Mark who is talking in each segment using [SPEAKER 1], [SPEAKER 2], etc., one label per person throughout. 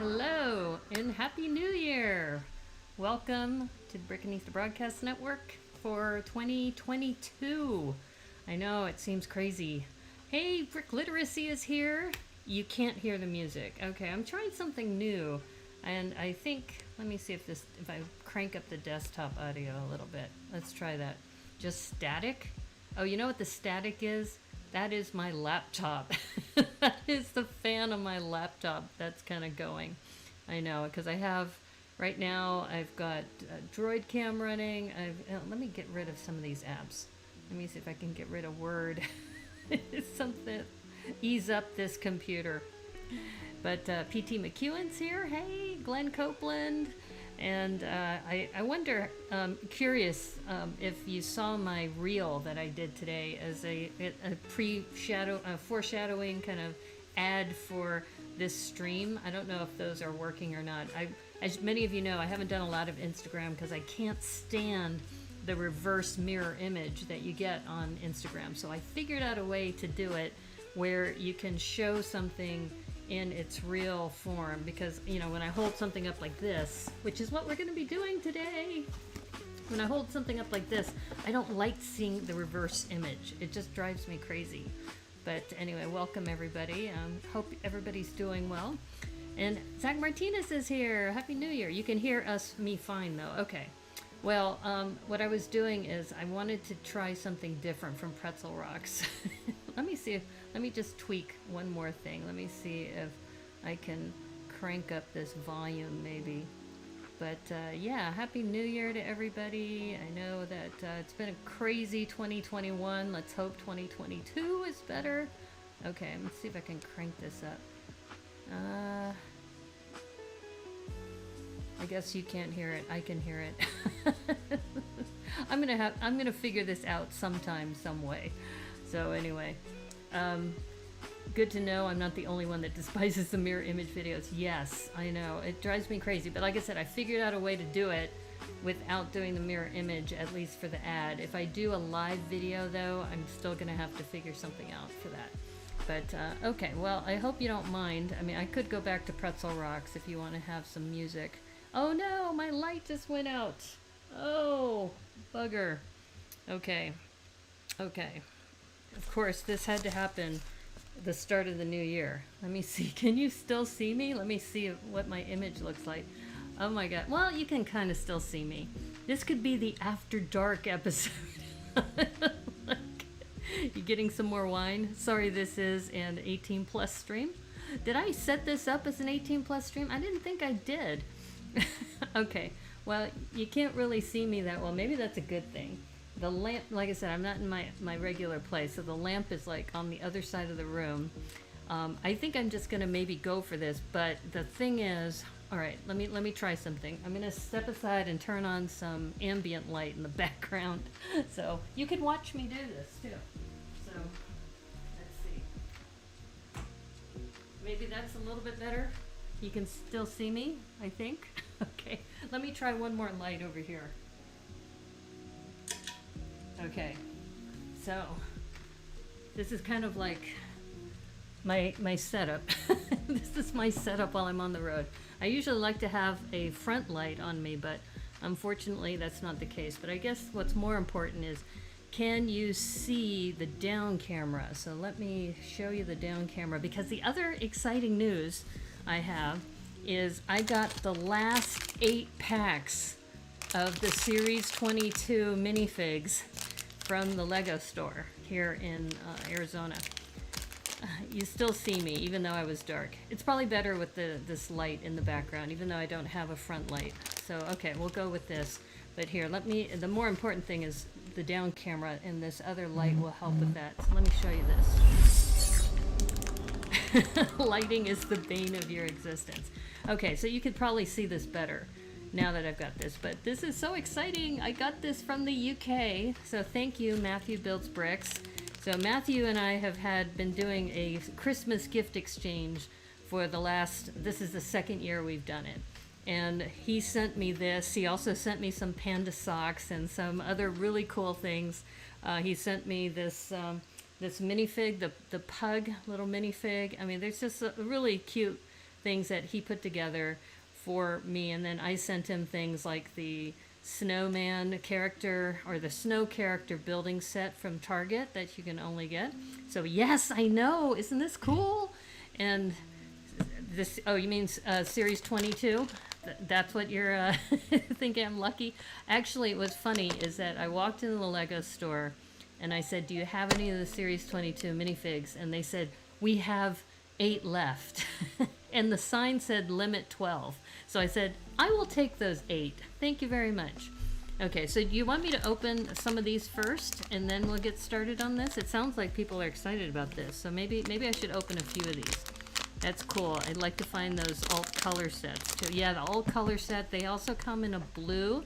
[SPEAKER 1] Hello and Happy New Year! Welcome to the Brick and Easter Broadcast Network for 2022. I know it seems crazy. Hey, Brick Literacy is here. You can't hear the music. Okay, I'm trying something new, and I think let me see if I crank up the desktop audio a little bit. Let's try that. Just static. Oh, you know what the static is? That is my laptop. That is the fan of my laptop that's kind of going. I know, because I have, right now, I've got Droid Cam running. Let me get rid of some of these apps. Let me see if I can get rid of Word. Something, ease up this computer. But PT McEwen's here. Hey, Glenn Copeland. And I wonder, curious if you saw my reel that I did today as a foreshadowing kind of ad for this stream. I don't know if those are working or not. As many of you know, I haven't done a lot of Instagram because I can't stand the reverse mirror image that you get on Instagram. So I figured out a way to do it where you can show something in its real form, because you know, when I hold something up like this, which is what we're going to be doing today, when I hold something up like this, I don't like seeing the reverse image. It just drives me crazy. But anyway, welcome everybody. Hope everybody's doing well. And Zach Martinez is here. Happy New Year. You can hear me fine though. Okay. Well, what I was doing is I wanted to try something different from Pretzel Rocks. Let me just tweak one more thing. Let me see if I can crank up this volume maybe. But yeah, Happy New Year to everybody. I know that it's been a crazy 2021. Let's hope 2022 is better. Okay, let's see if I can crank this up. I guess you can't hear it. I can hear it. I'm gonna figure this out sometime, some way. So anyway, good to know I'm not the only one that despises the mirror image videos. Yes, I know it drives me crazy, but like I said, I figured out a way to do it without doing the mirror image, at least for the ad. If I do a live video though, I'm still gonna have to figure something out for that. But okay, well, I hope you don't mind. I mean, I could go back to Pretzel Rocks if you want to have some music. Oh no, my light just went out. Oh, bugger. Okay. Of course, this had to happen at the start of the new year. Let me see. Can you still see me? Let me see what my image looks like. Oh my god. Well, you can kind of still see me. This could be the After Dark episode. You getting some more wine? Sorry, this is an 18 plus stream. Did I set this up as an 18 plus stream? I didn't think I did. Okay, well, you can't really see me that well. Maybe that's a good thing. The lamp, like I said, I'm not in my regular place, so the lamp is like on the other side of the room. I think I'm just gonna maybe go for this, but the thing is, all right, let me try something. I'm gonna step aside and turn on some ambient light in the background, so you can watch me do this too. So let's see. Maybe that's a little bit better. You can still see me, I think. Okay, let me try one more light over here. Okay, so this is kind of like my setup. This is my setup while I'm on the road. I usually like to have a front light on me, but unfortunately that's not the case. But I guess what's more important is, can you see the down camera? So let me show you the down camera, because the other exciting news I have is I got the last 8 packs of the Series 22 minifigs from the Lego store here in Arizona. You still see me even though I was dark. It's probably better with this light in the background, even though I don't have a front light. So okay, we'll go with this. But here, the more important thing is the down camera, and this other light will help with that. So let me show you this. Lighting is the bane of your existence. Okay, so you could probably see this better now that I've got this, but this is so exciting. I got this from the UK, so thank you, Matthew Builds Bricks. So Matthew and I have been doing a Christmas gift exchange for this is the second year we've done it. And he sent me this. He also sent me some panda socks and some other really cool things. He sent me this minifig, the pug little minifig. I mean, there's just a really cute things that he put together for me, and then I sent him things like the snowman character or the snow character building set from Target that you can only get. So yes, I know, isn't this cool? And this, oh, you mean series 22? That's what you're thinking I'm lucky? Actually, what's funny is that I walked into the Lego store and I said, do you have any of the series 22 minifigs? And they said, we have 8 left. And the sign said limit 12. So I said, I will take those 8. Thank you very much. Okay, so do you want me to open some of these first and then we'll get started on this? It sounds like people are excited about this, so maybe I should open a few of these. That's cool. I'd like to find those alt color sets too. Yeah, the alt color set, they also come in a blue.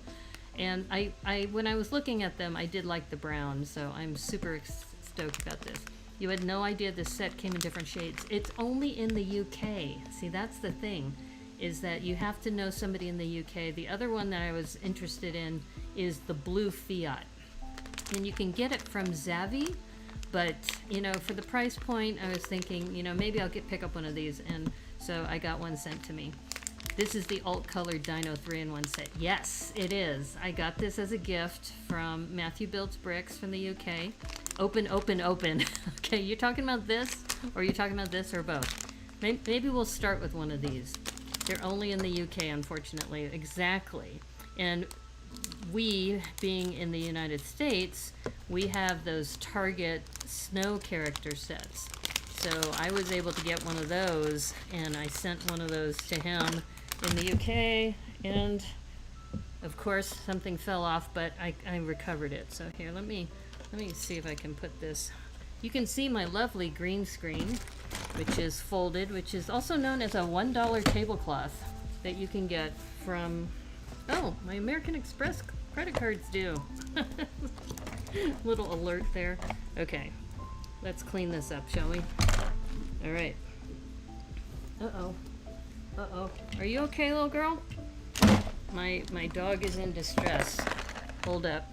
[SPEAKER 1] And I when I was looking at them, I did like the brown, so I'm super stoked about this. You had no idea this set came in different shades. It's only in the UK. See, that's the thing, is that you have to know somebody in the UK. The other one that I was interested in is the blue Fiat. And you can get it from Zavvi, but, you know, for the price point, I was thinking, you know, maybe I'll pick up one of these, and so I got one sent to me. This is the alt colored Dino 3-in-1 set. Yes, it is. I got this as a gift from Matthew Builds Bricks from the UK. Open, open, open. Okay, you're talking about this, or you're talking about this, or both? Maybe we'll start with one of these. They're only in the UK, unfortunately. Exactly. And we, being in the United States, we have those Target snow character sets. So I was able to get one of those, and I sent one of those to him in the UK, and of course something fell off, but I recovered it. So here, let me see if I can put this. You can see my lovely green screen, which is folded, which is also known as a $1 tablecloth that you can get from, oh, my American Express credit card's due. Little alert there. Okay, let's clean this up, shall we? All right. Uh-oh. Uh-oh. Are you okay, little girl? My dog is in distress. Hold up.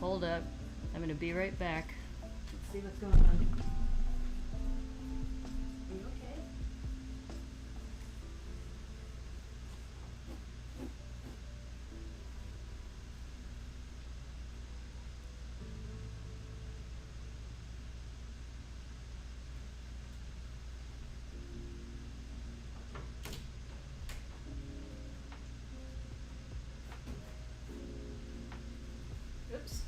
[SPEAKER 1] Hold up. I'm gonna be right back. Let's see what's going on. Are you okay? Oops.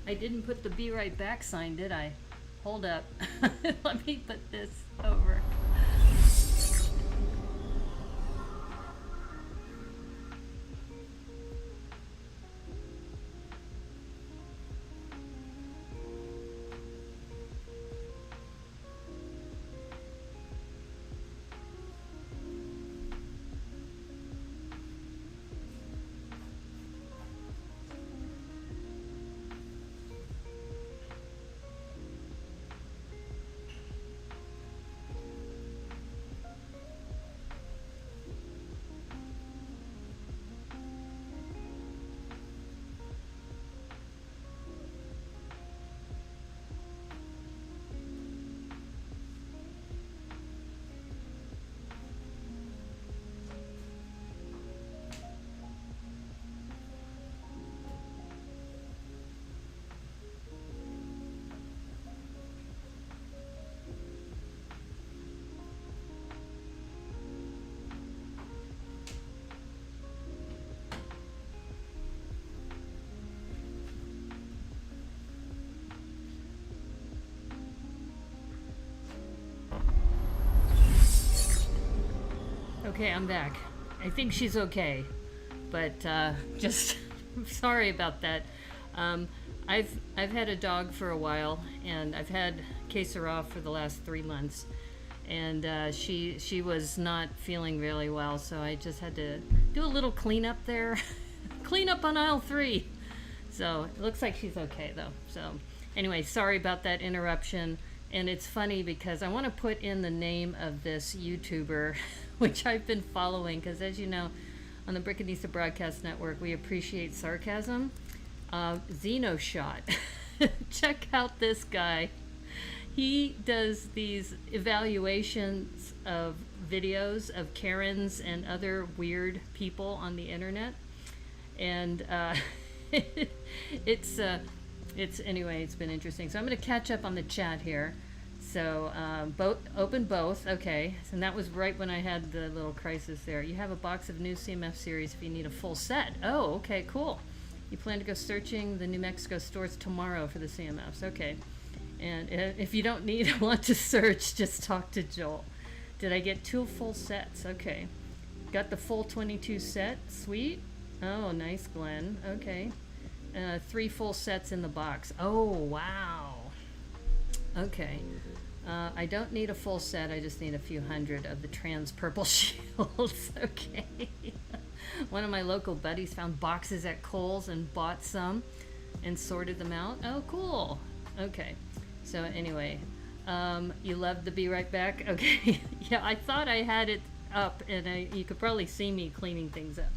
[SPEAKER 1] I didn't put the be right back sign, did I? Hold up. Let me put this over. Okay, I'm back. I think she's okay, but just sorry about that. I've had a dog for a while, and I've had Kesara for the last 3 months, and she was not feeling really well, so I just had to do a little cleanup there. Clean up on aisle 3. So it looks like she's okay though. So anyway, sorry about that interruption. And it's funny because I want to put in the name of this YouTuber, which I've been following, because as you know, on the Brickanista Broadcast Network, we appreciate sarcasm. Xenoshot. Check out this guy. He does these evaluations of videos of Karens and other weird people on the internet, and it's anyway, it's been interesting. So I'm going to catch up on the chat here. So open both, okay. And that was right when I had the little crisis there. You have a box of new CMF series if you need a full set. Oh, okay, cool. You plan to go searching the New Mexico stores tomorrow for the CMFs, okay. And if you don't want to search, just talk to Joel. Did I get 2 full sets? Okay. Got the full 22 set, sweet. Oh, nice, Glenn, okay. 3 full sets in the box. Oh, wow. Okay. I don't need a full set. I just need a few hundred of the trans purple shields. Okay. One of my local buddies found boxes at Kohl's and bought some and sorted them out. Oh, cool. Okay. So anyway, you love the Be Right Back? Okay. Yeah, I thought I had it up, and you could probably see me cleaning things up.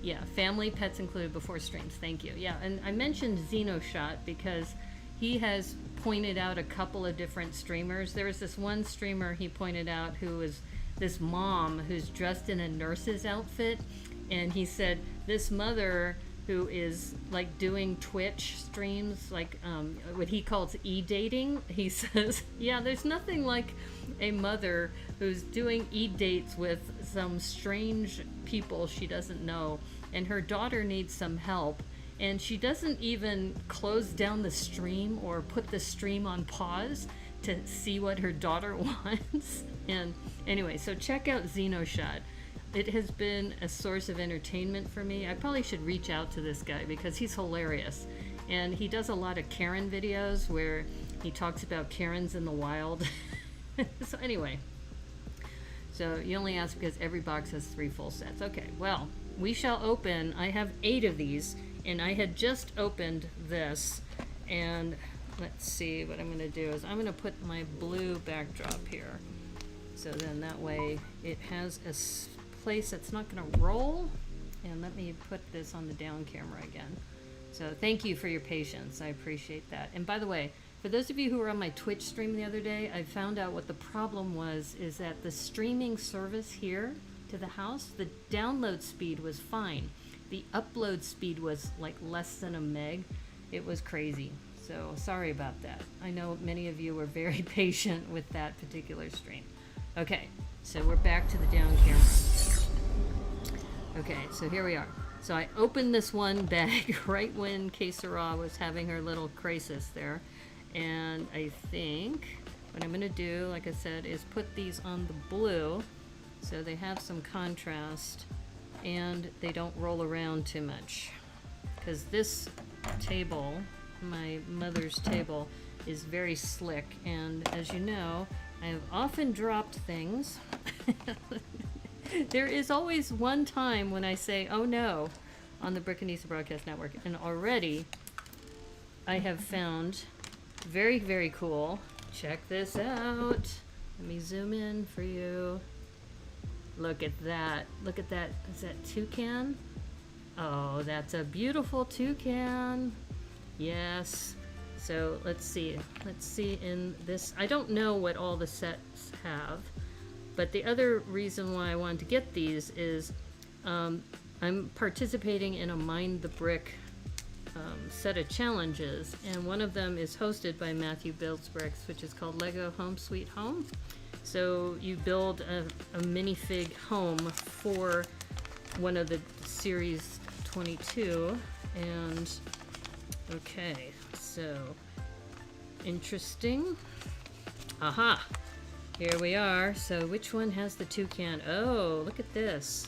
[SPEAKER 1] Yeah, family, pets included before streams. Thank you. Yeah, and I mentioned Xenoshot because he has pointed out a couple of different streamers. There was this one streamer he pointed out who was this mom who's dressed in a nurse's outfit, and he said this mother who is like doing Twitch streams, like what he calls e-dating. He says, yeah, there's nothing like a mother who's doing e-dates with some strange people she doesn't know, and her daughter needs some help, and she doesn't even close down the stream or put the stream on pause to see what her daughter wants. And anyway, so check out Xenoshot. It has been a source of entertainment for me. I probably should reach out to this guy because he's hilarious. And he does a lot of Karen videos where he talks about Karens in the wild. So anyway, so you only ask because every box has 3 full sets. Okay, well, we shall open. I have 8 of these, and I had just opened this. And let's see, what I'm going to do is I'm going to put my blue backdrop here. So then that way it has a place that's not going to roll. And let me put this on the down camera again. So thank you for your patience. I appreciate that. And by the way, for those of you who were on my Twitch stream the other day, I found out what the problem was, is that the streaming service here to the house, the download speed was fine. The upload speed was like less than a meg. It was crazy. So sorry about that. I know many of you were very patient with that particular stream. Okay, so we're back to the down camera. Okay, so here we are. So I opened this one bag right when Que Sera was having her little crisis there. And I think what I'm going to do, like I said, is put these on the blue so they have some contrast and they don't roll around too much. Because this table, my mother's table, is very slick, and as you know, I have often dropped things. There is always one time when I say, oh no, on the Brickanisa Broadcast Network, and already I have found very, very cool. Check this out. Let me zoom in for you. Look at that. Look at that. Is that toucan? Oh, that's a beautiful toucan. Yes. So let's see. Let's see in this. I don't know what all the sets have, but the other reason why I wanted to get these is I'm participating in a Mind the Brick set of challenges, and one of them is hosted by Matthew Builds Bricks, which is called Lego Home Sweet Home. So you build a minifig home for one of the series 22, and okay, so interesting. Aha, here we are. So which one has the toucan? Oh, look at this.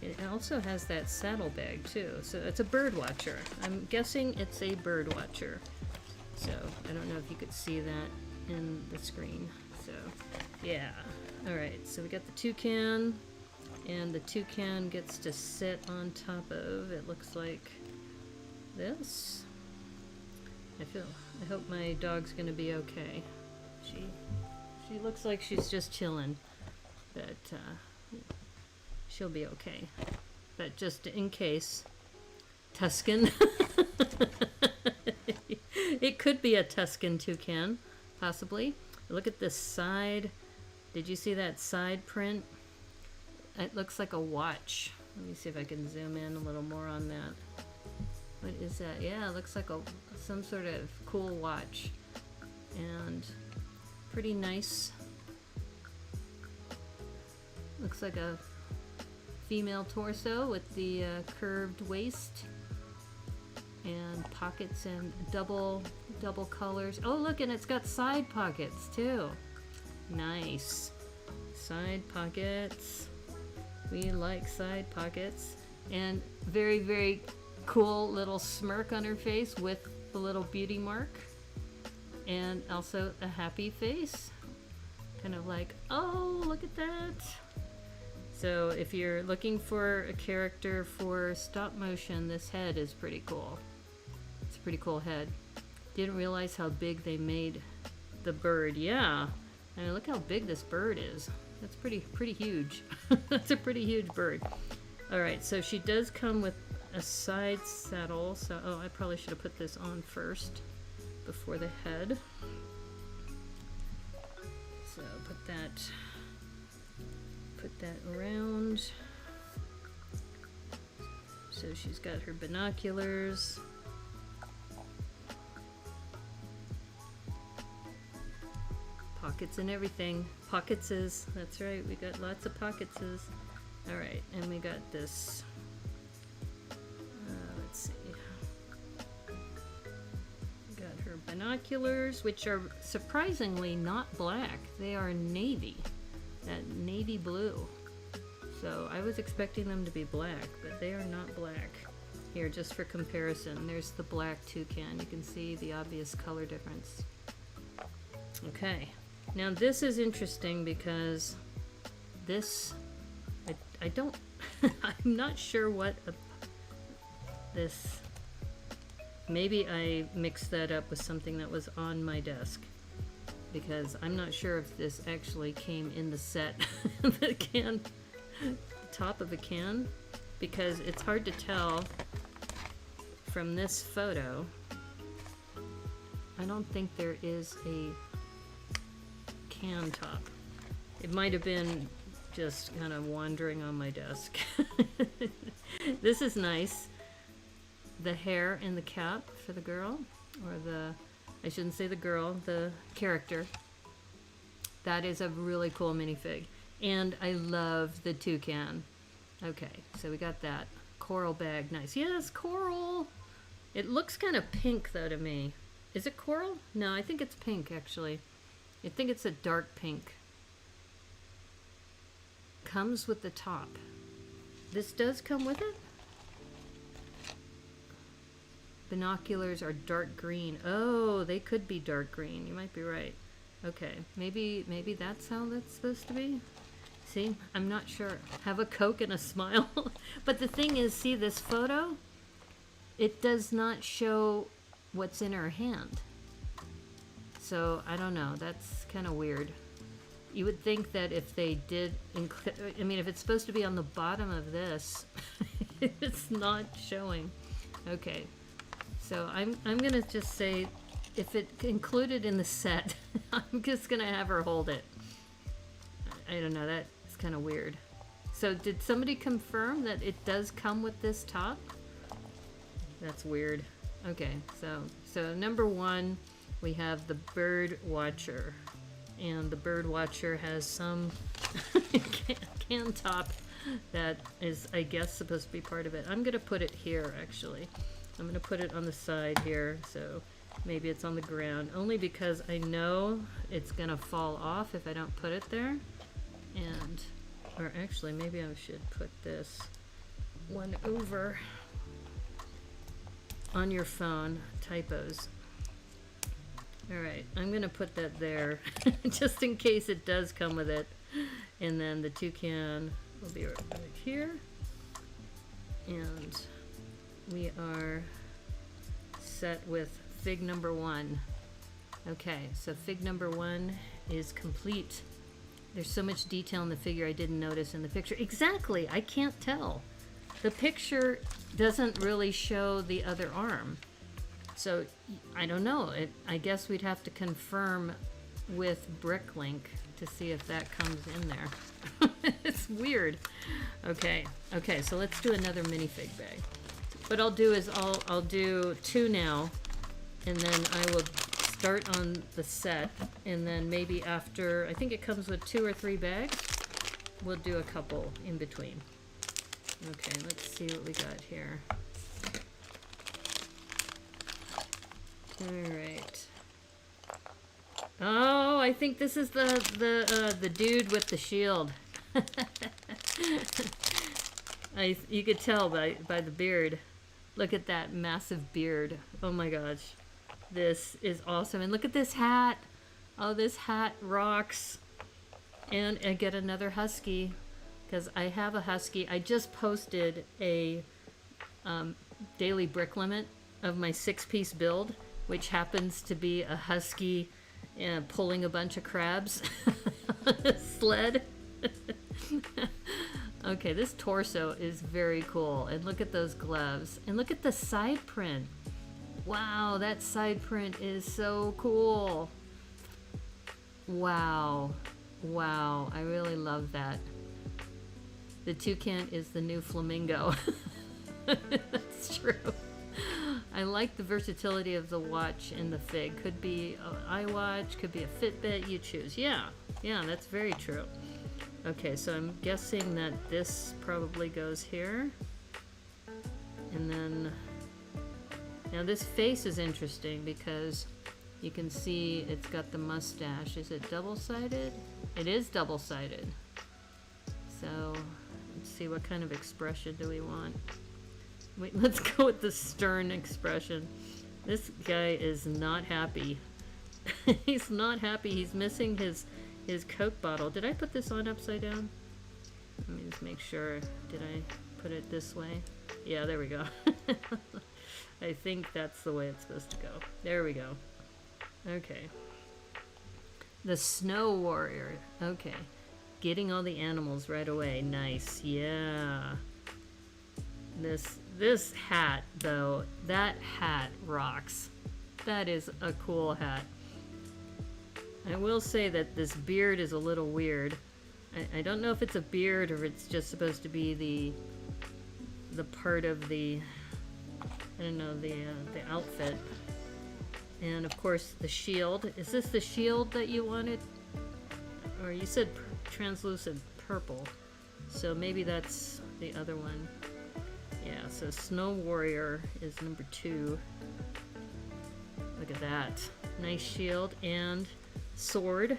[SPEAKER 1] It also has that saddlebag too. So it's a bird watcher. I'm guessing it's a bird watcher. So I don't know if you could see that in the screen. So yeah. Alright, so we got the toucan, and the toucan gets to sit on top of, it looks like this. I hope my dog's gonna be okay. She looks like she's just chilling, but she'll be okay. But just in case, Tuscan. It could be a Tuscan toucan, possibly. Look at this side. Did you see that side print? It looks like a watch. Let me see if I can zoom in a little more on that. What is that? Yeah, it looks like some sort of cool watch. And pretty nice. Looks like a female torso with the curved waist. And pockets and double colors. Oh, look, and it's got side pockets too. Nice. Side pockets. We like side pockets. And very, very cool little smirk on her face with the little beauty mark. And also a happy face. Kind of like, oh, look at that. So if you're looking for a character for stop motion, this head is pretty cool. It's a pretty cool head. Didn't realize how big they made the bird. Yeah. I mean, look how big this bird is. That's pretty huge. That's a pretty huge bird. All right, so she does come with a side saddle. So, oh, I probably should have put this on first before the head. So put that around. So she's got her binoculars. Pockets and everything. Pocketses. That's right. We got lots of pocketses. All right, and we got this. Let's see. We got her binoculars, which are surprisingly not black. They are navy. That navy blue. So I was expecting them to be black, but they are not black. Here, just for comparison, there's the black toucan. You can see the obvious color difference. Okay. Now this is interesting because this, I don't, I'm not sure what this, maybe I mixed that up with something that was on my desk because I'm not sure if this actually came in the set, the can, the top of a can, because it's hard to tell from this photo. I don't think there is a can top. It might have been just kind of wandering on my desk. This is nice. The hair and the cap for the girl, or I shouldn't say the girl, the character. That is a really cool minifig. And I love the toucan. Okay, so we got that. Coral bag, nice. Yes, coral! It looks kind of pink though to me. Is it coral? No, I think it's pink actually. I think it's a dark pink. Comes with the top. This does come with it? Binoculars are dark green. Oh, they could be dark green. You might be right. Okay, maybe that's how that's supposed to be. See, I'm not sure. Have a Coke and a smile. But the thing is, see this photo? It does not show what's in her hand. So, I don't know. That's kind of weird. You would think that if they did I mean, if it's supposed to be on the bottom of this, it's not showing. Okay. So, I'm going to just say, if it included in the set, I'm just going to have her hold it. I don't know. That's kind of weird. So, did somebody confirm that it does come with this top? That's weird. Okay. So number one, we have the bird watcher, and the bird watcher has some can top that is, I guess, supposed to be part of it. I'm gonna put it here actually. I'm gonna put it on the side here, so maybe it's on the ground, only because I know it's gonna fall off if I don't put it there. Or actually maybe I should put this one over on your phone. Typos. Alright, I'm gonna put that there just in case it does come with it. And then the toucan will be right here. And we are set with fig number 1. Okay, so fig number 1 is complete. There's so much detail in the figure I didn't notice in the picture. Exactly, I can't tell. The picture doesn't really show the other arm. So, I don't know. I guess we'd have to confirm with Bricklink to see if that comes in there. It's weird. Okay, so let's do another minifig bag. What I'll do is I'll do 2 now, and then I will start on the set, and then maybe after, I think it comes with 2 or 3 bags, we'll do a couple in between. Okay, let's see what we got here. All right. Oh, I think this is the dude with the shield. You could tell by the beard. Look at that massive beard. Oh my gosh. This is awesome. And look at this hat. Oh, this hat rocks. And I get another husky because I have a husky. I just posted a daily brick limit of my 6-piece build, which happens to be a husky pulling a bunch of crabs on a sled. Okay, this torso is very cool. And look at those gloves. And look at the side print. Wow, that side print is so cool. Wow. Wow, I really love that. The toucan is the new flamingo. That's true. I like the versatility of the watch and the fig. Could be an iWatch, could be a Fitbit, you choose. Yeah, that's very true. Okay, so I'm guessing that this probably goes here. And then, now this face is interesting because you can see it's got the mustache. Is it double-sided? It is double-sided. So, let's see, what kind of expression do we want? Wait, let's go with the stern expression. This guy is not happy. He's not happy. He's missing his Coke bottle. Did I put this on upside down? Let me just make sure. Did I put it this way? Yeah, there we go. I think that's the way it's supposed to go. There we go. Okay. The Snow Warrior. Okay. Getting all the animals right away. Nice. Yeah. This hat, though, that hat rocks. That is a cool hat. I will say that this beard is a little weird. I don't know if it's a beard or it's just supposed to be the part of the, I don't know, the outfit. And of course the shield. Is this the shield that you wanted? Or you said translucent purple. So maybe that's the other one. Yeah, so Snow Warrior is number 2. Look at that. Nice shield and sword.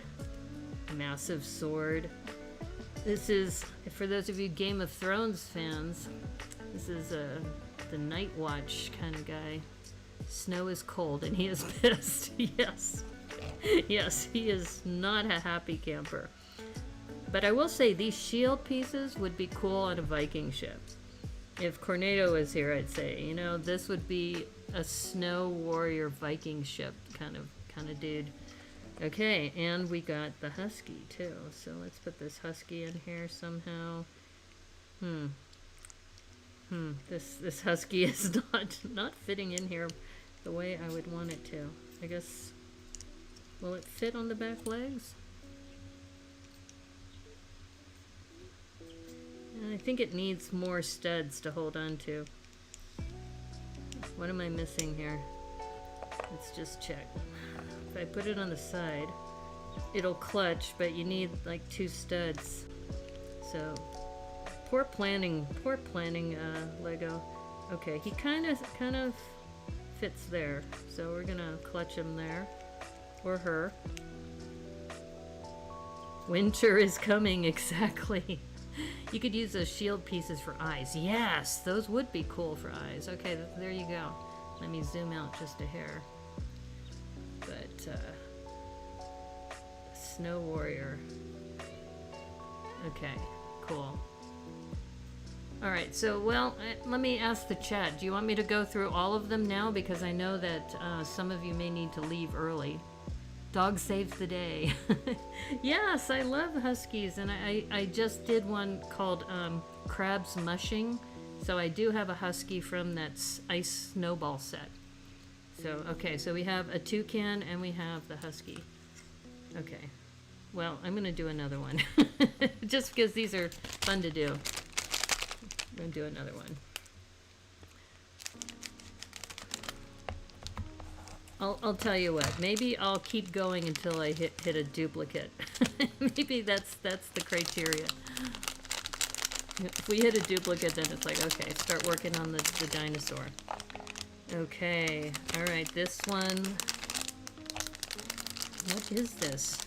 [SPEAKER 1] Massive sword. This is, for those of you Game of Thrones fans, this is the Night Watch kind of guy. Snow is cold and he is pissed. Yes. Yes, he is not a happy camper. But I will say these shield pieces would be cool on a Viking ship. If Cornado was here, I'd say, you know, this would be a Snow Warrior Viking ship kind of dude. Okay, and we got the husky too. So let's put this husky in here somehow. This husky is not fitting in here the way I would want it to. I guess, will it fit on the back legs? I think it needs more studs to hold on to. What am I missing here? Let's just check. If I put it on the side, it'll clutch, but you need like 2 studs. So, poor planning, Lego. Okay, he kind of fits there. So we're gonna clutch him there, or her. Winter is coming, exactly. You could use those shield pieces for eyes. Yes, those would be cool for eyes. Okay, there you go. Let me zoom out just a hair. But, Snow Warrior. Okay, cool. Alright, so, well, let me ask the chat. Do you want me to go through all of them now? Because I know that some of you may need to leave early. Dog saves the day. Yes, I love huskies, and I just did one called Crabs Mushing. So I do have a husky from that Ice Snowball set. So, okay, so we have a toucan and we have the husky. Okay. Well, I'm going to do another one. Just because these are fun to do. I'm going to do another one. I'll tell you what. Maybe I'll keep going until I hit a duplicate. Maybe that's the criteria. If we hit a duplicate, then it's like, okay, start working on the dinosaur. Okay. All right. This one. What is this?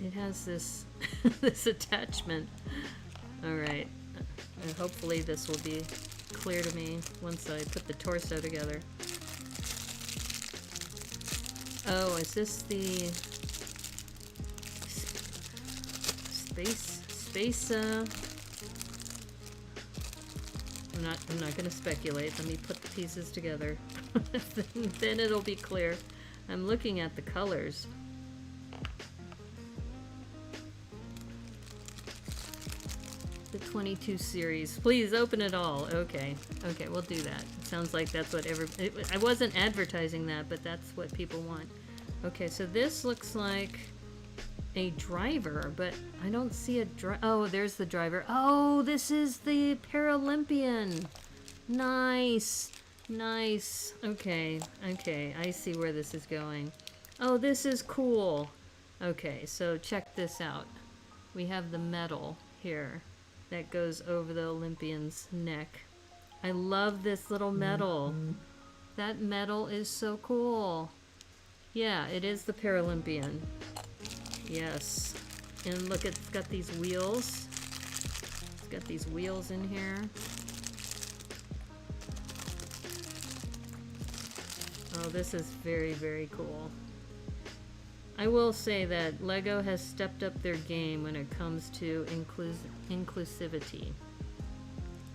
[SPEAKER 1] It has this this attachment. All right. Hopefully this will be clear to me once I put the torso together. Oh, is this the space? I'm not going to speculate. Let me put the pieces together. Then it'll be clear. I'm looking at the colors. The 22 series. Please open it all. Okay. Okay, we'll do that. It sounds like that's what I wasn't advertising that, but that's what people want. Okay, so this looks like a driver, but I don't see a oh, there's the driver. Oh, this is the Paralympian. Nice. Nice. Okay. Okay, I see where this is going. Oh, this is cool. Okay, so check this out. We have the medal here that goes over the Olympian's neck. I love this little medal. That medal is so cool. Yeah, it is the Paralympian. Yes. And look, it's got these wheels. It's got these wheels in here. Oh, this is very, very cool. I will say that LEGO has stepped up their game when it comes to inclusivity.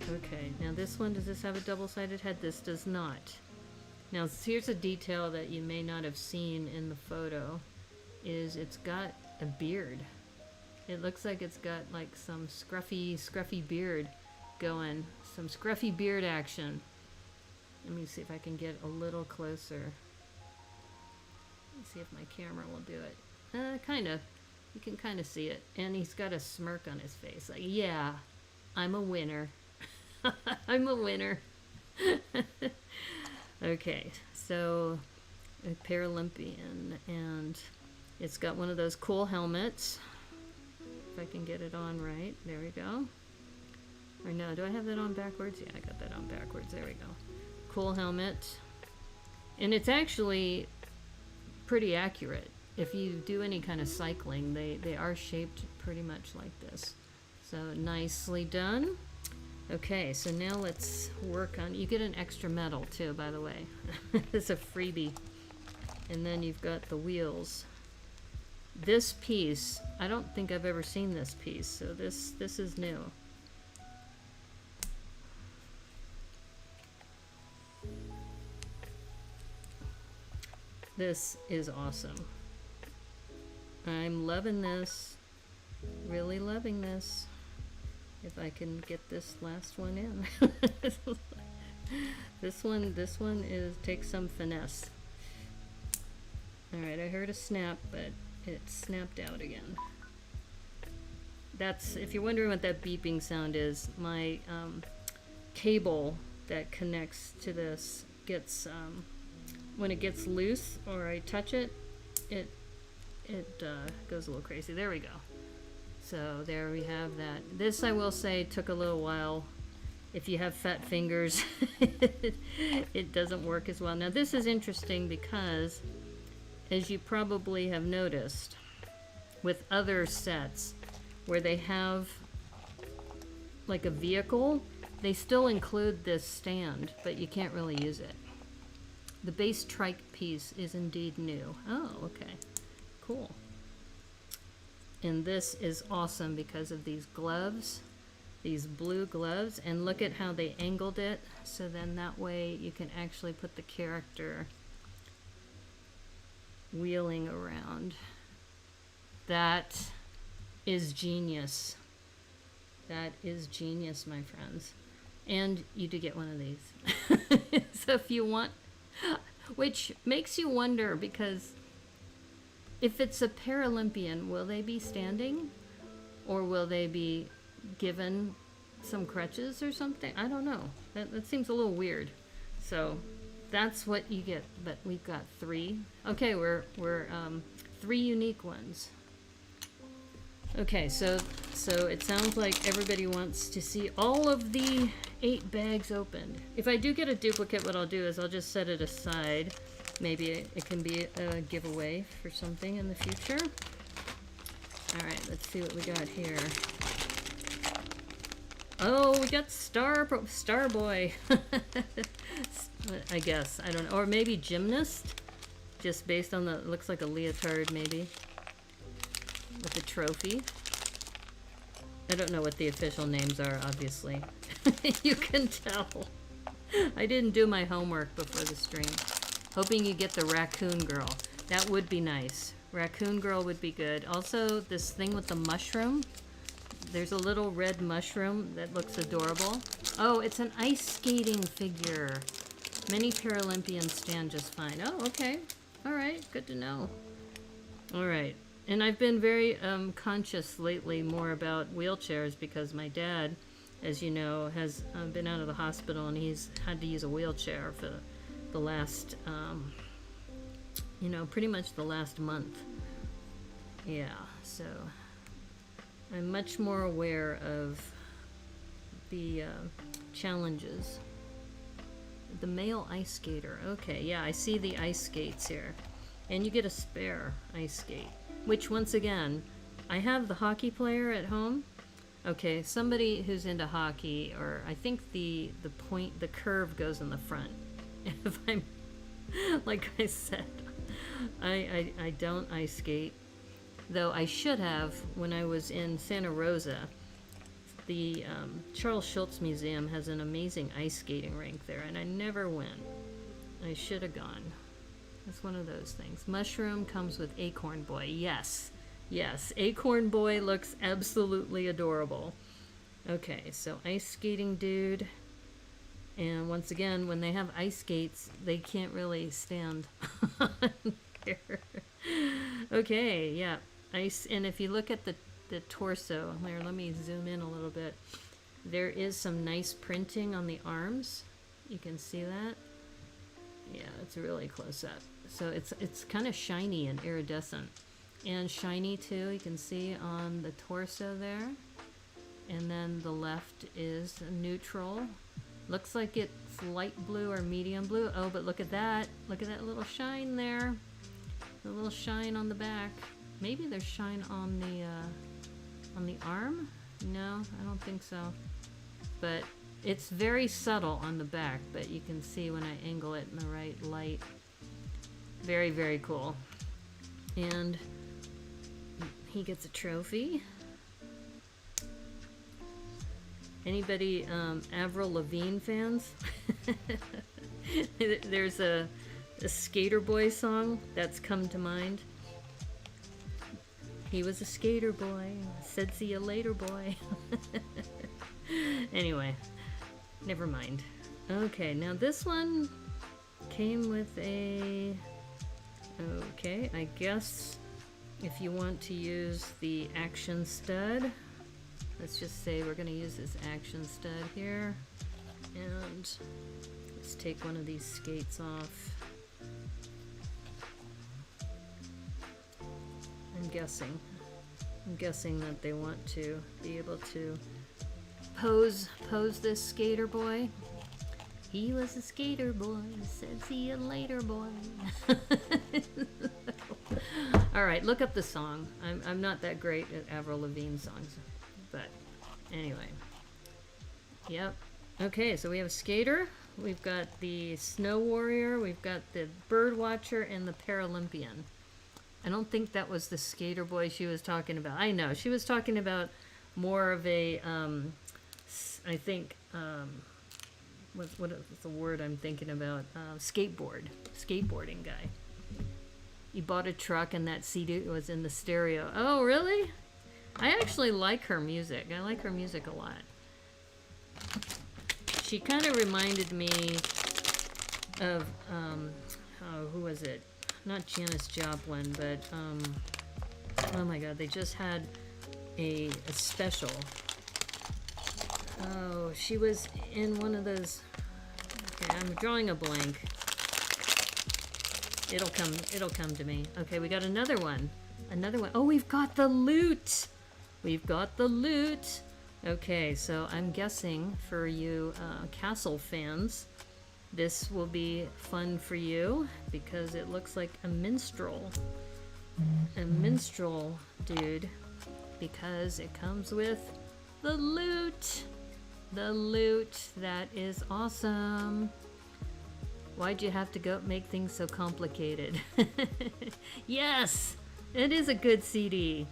[SPEAKER 1] Okay, now this one, does this have a double-sided head? This does not. Now here's a detail that you may not have seen in the photo, is it's got a beard. It looks like it's got like some scruffy beard going. Some scruffy beard action. Let me see if I can get a little closer. See if my camera will do it. Kind of. You can kind of see it. And he's got a smirk on his face. Like, yeah, I'm a winner. I'm a winner. Okay, so a Paralympian. And it's got one of those cool helmets. If I can get it on right. There we go. Or no, do I have that on backwards? Yeah, I got that on backwards. There we go. Cool helmet. And it's actually pretty accurate. If you do any kind of cycling, they are shaped pretty much like this. So nicely done. Okay, so now let's work on, you get an extra medal too, by the way. It's a freebie. And then you've got the wheels. This piece, I don't think I've ever seen this piece, so this is new. This is awesome. I'm loving this. Really loving this. If I can get this last one in. This one takes some finesse. Alright, I heard a snap, but it snapped out again. That's, if you're wondering what that beeping sound is, my cable that connects to this gets, when it gets loose or I touch it, it goes a little crazy. There we go. So there we have that. This, I will say, took a little while. If you have fat fingers, it doesn't work as well. Now this is interesting because, as you probably have noticed, with other sets where they have like a vehicle, they still include this stand, but you can't really use it. The base trike piece is indeed new. Oh, okay. Cool. And this is awesome because of these gloves, these blue gloves, and look at how they angled it, so then that way you can actually put the character wheeling around. That is genius. That is genius, my friends. And you do get one of these. So if you want, Which makes you wonder, because if it's a Paralympian, will they be standing? Or will they be given some crutches or something? I don't know. That seems a little weird. So that's what you get. But we've got 3. Okay, we're 3 unique ones. Okay, so it sounds like everybody wants to see all of the 8 bags opened. If I do get a duplicate, what I'll do is I'll just set it aside. Maybe it can be a giveaway for something in the future. All right, let's see what we got here. Oh, we got Star Boy. I guess, I don't know, or maybe gymnast, just based on it looks like a leotard maybe, with a trophy. I don't know what the official names are, obviously. You can tell. I didn't do my homework before the stream. Hoping you get the raccoon girl. That would be nice. Raccoon girl would be good. Also, this thing with the mushroom. There's a little red mushroom that looks adorable. Oh, it's an ice skating figure. Many Paralympians stand just fine. Oh, okay. All right, good to know. All right. And I've been very conscious lately more about wheelchairs, because my dad, as you know, has been out of the hospital, and he's had to use a wheelchair for the last, you know, pretty much the last month. Yeah, so I'm much more aware of the challenges. The male ice skater. Okay, yeah, I see the ice skates here. And you get a spare ice skate. Which, once again, I have the hockey player at home. Okay, somebody who's into hockey, or I think the curve goes in the front. If I'm, like I said, I don't ice skate. Though I should have when I was in Santa Rosa. The Charles Schultz Museum has an amazing ice skating rink there, and I never went. I should have gone. It's one of those things. Mushroom comes with Acorn Boy. Yes. Yes. Acorn Boy looks absolutely adorable. Okay, so ice skating dude. And once again, when they have ice skates, they can't really stand on here. Okay, yeah. Ice. And if you look at the torso, here, let me zoom in a little bit. There is some nice printing on the arms. You can see that. Yeah, it's really close up. So it's kind of shiny and iridescent, and shiny too. You can see on the torso there, and then the left is neutral. Looks like it's light blue or medium blue. Oh, but look at that! Look at that little shine there. The little shine on the back. Maybe there's shine on the arm. No, I don't think so. But it's very subtle on the back, but you can see when I angle it in the right light. Very, very cool. And he gets a trophy. Anybody Avril Lavigne fans? There's a Skater Boy song that's come to mind. He was a skater boy, said see you later boy. Anyway, never mind. Okay, now this one came with a... Okay, I guess if you want to use the action stud, let's just say we're going to use this action stud here. And let's take one of these skates off. I'm guessing that they want to be able to pose this skater boy. He was a skater boy, said see you later boy. All right, look up the song. I'm not that great at Avril Lavigne songs, but anyway. Yep. Okay, so we have a skater, we've got the snow warrior, we've got the bird watcher, and the Paralympian. I don't think that was the skater boy she was talking about. I know, she was talking about more of a, I think, what is the word I'm thinking about? Skateboarding guy. He bought a truck and that CD was in the stereo. Oh, really? I actually like her music. I like her music a lot. She kind of reminded me of, oh, who was it? Not Janis Joplin, but, oh my god, they just had a special. Oh, she was in one of those, okay, I'm drawing a blank. It'll come to me. Okay, we got another one. Another one. Oh, we've got the loot! We've got the loot! Okay, so I'm guessing for you Castle fans, this will be fun for you because it looks like a minstrel. A minstrel dude, because it comes with the loot. The loot. That is awesome. Why'd you have to go make things so complicated? Yes! It is a good CD.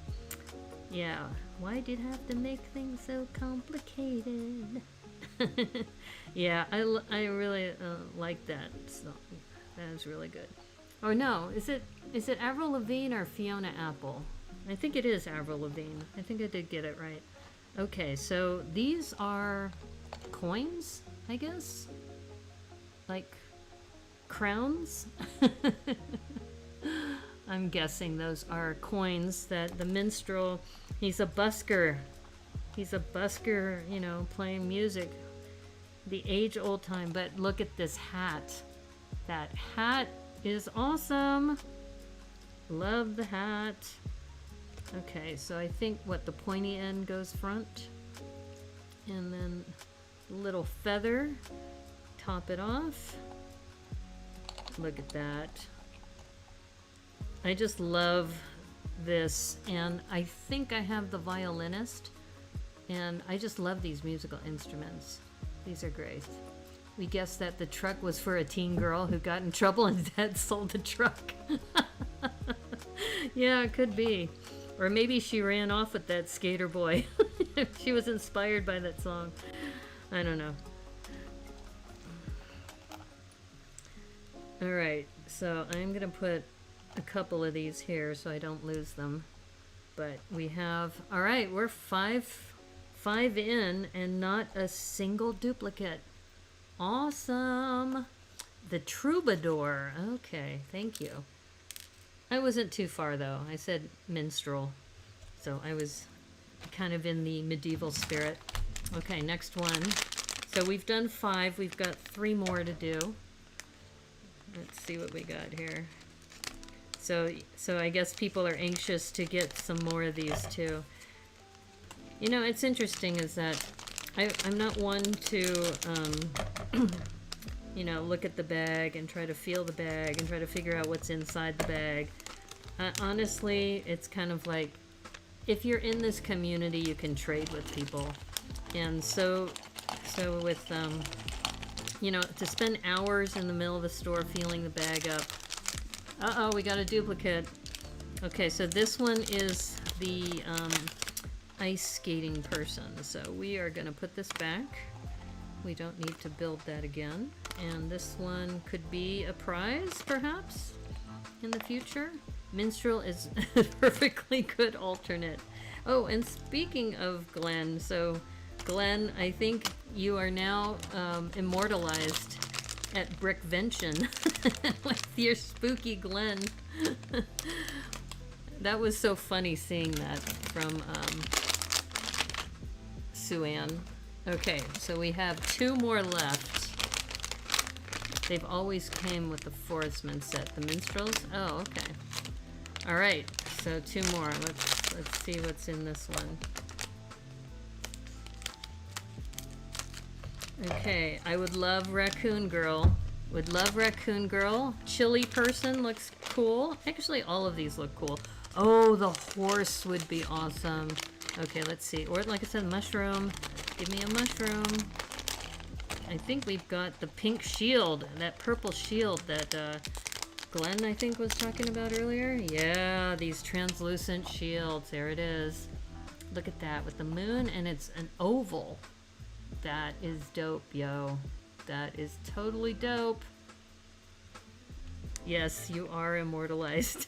[SPEAKER 1] Yeah. Why did you have to make things so complicated? Yeah, I really like that song. That is really good. Oh no, is it Avril Lavigne or Fiona Apple? I think it is Avril Lavigne. I think I did get it right. Okay, so these are coins, I guess? Like crowns? I'm guessing those are coins that the minstrel, he's a busker. He's a busker, you know, playing music. The age-old time, but look at this hat. That hat is awesome. Love the hat. Okay, so I think what the pointy end goes front. And then little feather. Top it off. Look at that. I just love this, and I think I have the violinist, and I just love these musical instruments. These are great. We guessed that the truck was for a teen girl who got in trouble and dad sold the truck. Yeah, it could be. Or maybe she ran off with that skater boy. She was inspired by that song. I don't know. Alright, so I'm gonna put a couple of these here so I don't lose them. But we have, alright, we're five in and not a single duplicate. Awesome. The troubadour. Okay, thank you. I wasn't too far though. I said minstrel. So I was kind of in the medieval spirit. Okay, next one. So we've done 5. We've got 3 more to do. Let's see what we got here. So I guess people are anxious to get some more of these too. You know, it's interesting is that I'm not one to, you know, look at the bag and try to feel the bag and try to figure out what's inside the bag. Honestly, it's kind of like, if you're in this community, you can trade with people. And so with, you know, to spend hours in the middle of the store feeling the bag up. Uh-oh, we got a duplicate. Okay, so this one is the ice skating person. So we are going to put this back. We don't need to build that again. And this one could be a prize, perhaps, in the future. Minstrel is a perfectly good alternate. Oh, and speaking of Glenn, so Glenn, I think you are now immortalized at Brickvention with your spooky Glenn. That was so funny seeing that from Sue-Ann. Okay, so we have 2 more left. They've always came with the Forestman set. The minstrels? Oh, okay. All right, so 2 more. Let's see what's in this one. Okay, I would love Raccoon Girl. Would love Raccoon Girl. Chili person looks cool. Actually, all of these look cool. Oh, the horse would be awesome. Okay, let's see. Or like I said, mushroom. Give me a mushroom. I think we've got the pink shield, that purple shield that Glenn, I think, was talking about earlier. Yeah, these translucent shields. There it is. Look at that with the moon, and it's an oval. That is dope, yo. That is totally dope. Yes, you are immortalized.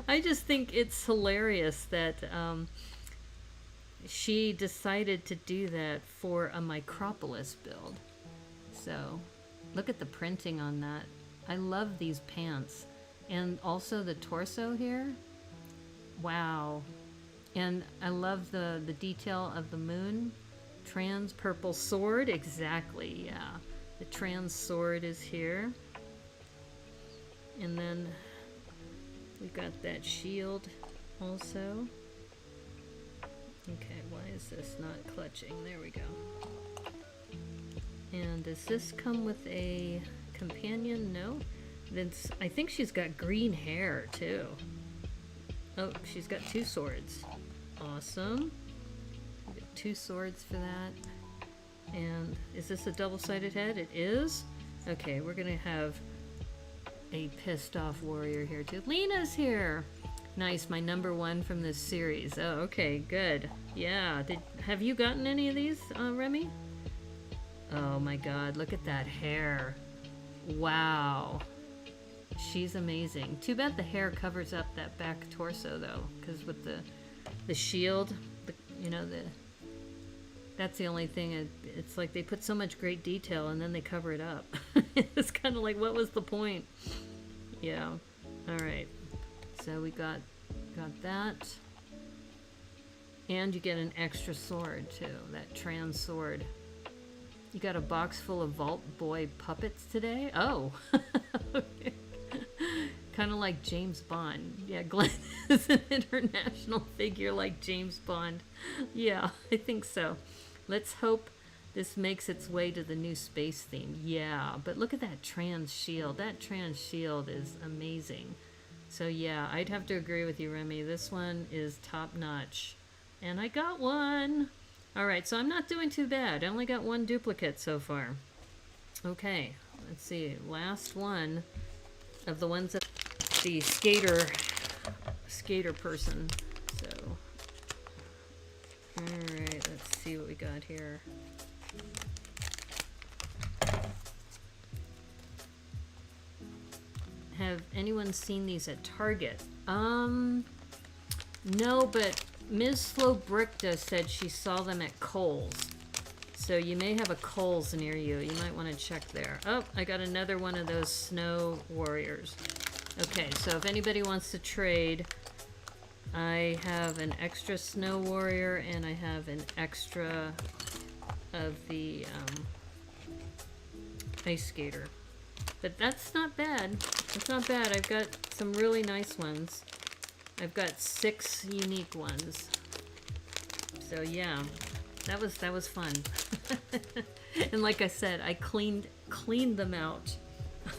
[SPEAKER 1] I just think it's hilarious that she decided to do that for a Micropolis build. So, Look at the printing on that. I love these pants. And also the torso here. Wow. And I love the detail of the moon. Trans purple sword. Exactly, yeah. The trans sword is here. And then we've got that shield also. Okay, why is this not clutching? There we go. And does this come with a companion? No. I think she's got green hair too. Oh, she's got two swords. Awesome. We got two swords for that. And is this a double-sided head? It is. Okay, we're gonna have a pissed off warrior here too. Lena's here. Nice, my number one from this series. Oh, okay, good. Yeah. Have you gotten any of these, Remy? Oh my God, look at that hair. Wow. She's amazing. Too bad the hair covers up that back torso though, because with the shield, that's the only thing. It's like they put so much great detail and then they cover it up. It's kind of like, what was the point? Yeah. All right. So we got that. And you get an extra sword too, that trans sword. You got a box full of Vault Boy puppets today? Oh. Okay. Kind of like James Bond. Yeah, Glenn is an international figure like James Bond. Yeah, I think so. Let's hope this makes its way to the new space theme. Yeah, but look at that trans shield. That trans shield is amazing. So yeah, I'd have to agree with you, Remy. This one is top notch. And I got one. All right, so I'm not doing too bad. I only got one duplicate so far. Okay, let's see. Last one of the ones that the skater person. So, all right, let's see what we got here. Have anyone seen these at Target? No, but Ms. Slow Brickta said she saw them at Kohl's. So you may have a Kohl's near you. You might want to check there. Oh, I got another one of those snow warriors. Okay, so if anybody wants to trade, I have an extra snow warrior and I have an extra of the ice skater. But that's not bad. That's not bad. I've got some really nice ones. I've got 6 unique ones. So yeah, that was fun. And like I said, I cleaned them out.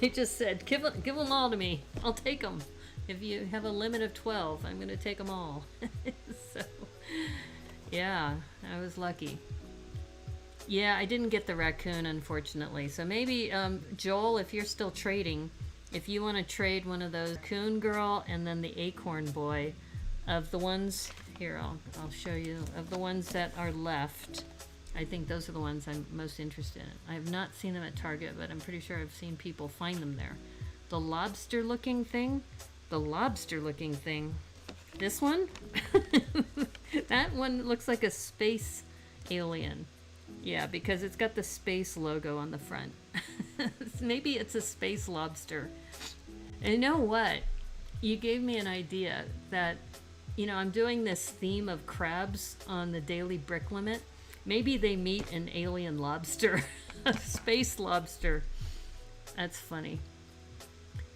[SPEAKER 1] I just said, give them all to me. I'll take them. If you have a limit of 12, I'm going to take them all. So, yeah, I was lucky. Yeah, I didn't get the raccoon, unfortunately. So maybe, Joel, if you're still trading, if you want to trade one of those Raccoon Girl and then the Acorn Boy, of the ones, here, I'll show you, of the ones that are left, I think those are the ones I'm most interested in. I have not seen them at Target, but I'm pretty sure I've seen people find them there. The lobster-looking thing, this one, that one looks like a space alien. Yeah, because it's got the space logo on the front. Maybe it's a space lobster. And you know what? You gave me an idea that, I'm doing this theme of crabs on the daily brick limit. Maybe they meet an alien lobster, a space lobster. That's funny.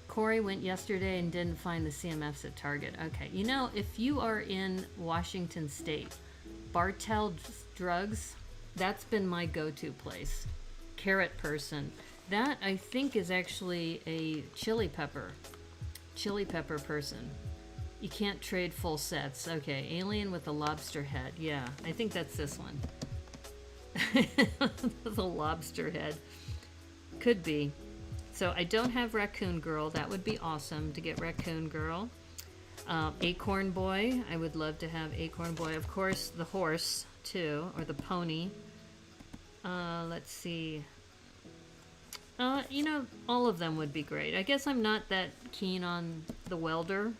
[SPEAKER 1] Corey went yesterday and didn't find the CMFs at Target. Okay, if you are in Washington State, Bartell Drugs, that's been my go-to place. Carrot person. That, I think, is actually a chili pepper person. You can't trade full sets. Okay, alien with a lobster head. Yeah, I think that's this one. The lobster head. Could be. So I don't have Raccoon Girl. That would be awesome to get Raccoon Girl. Acorn Boy. I would love to have Acorn Boy. Of course, the horse, too, or the pony. Let's see. All of them would be great. I guess I'm not that keen on the welder.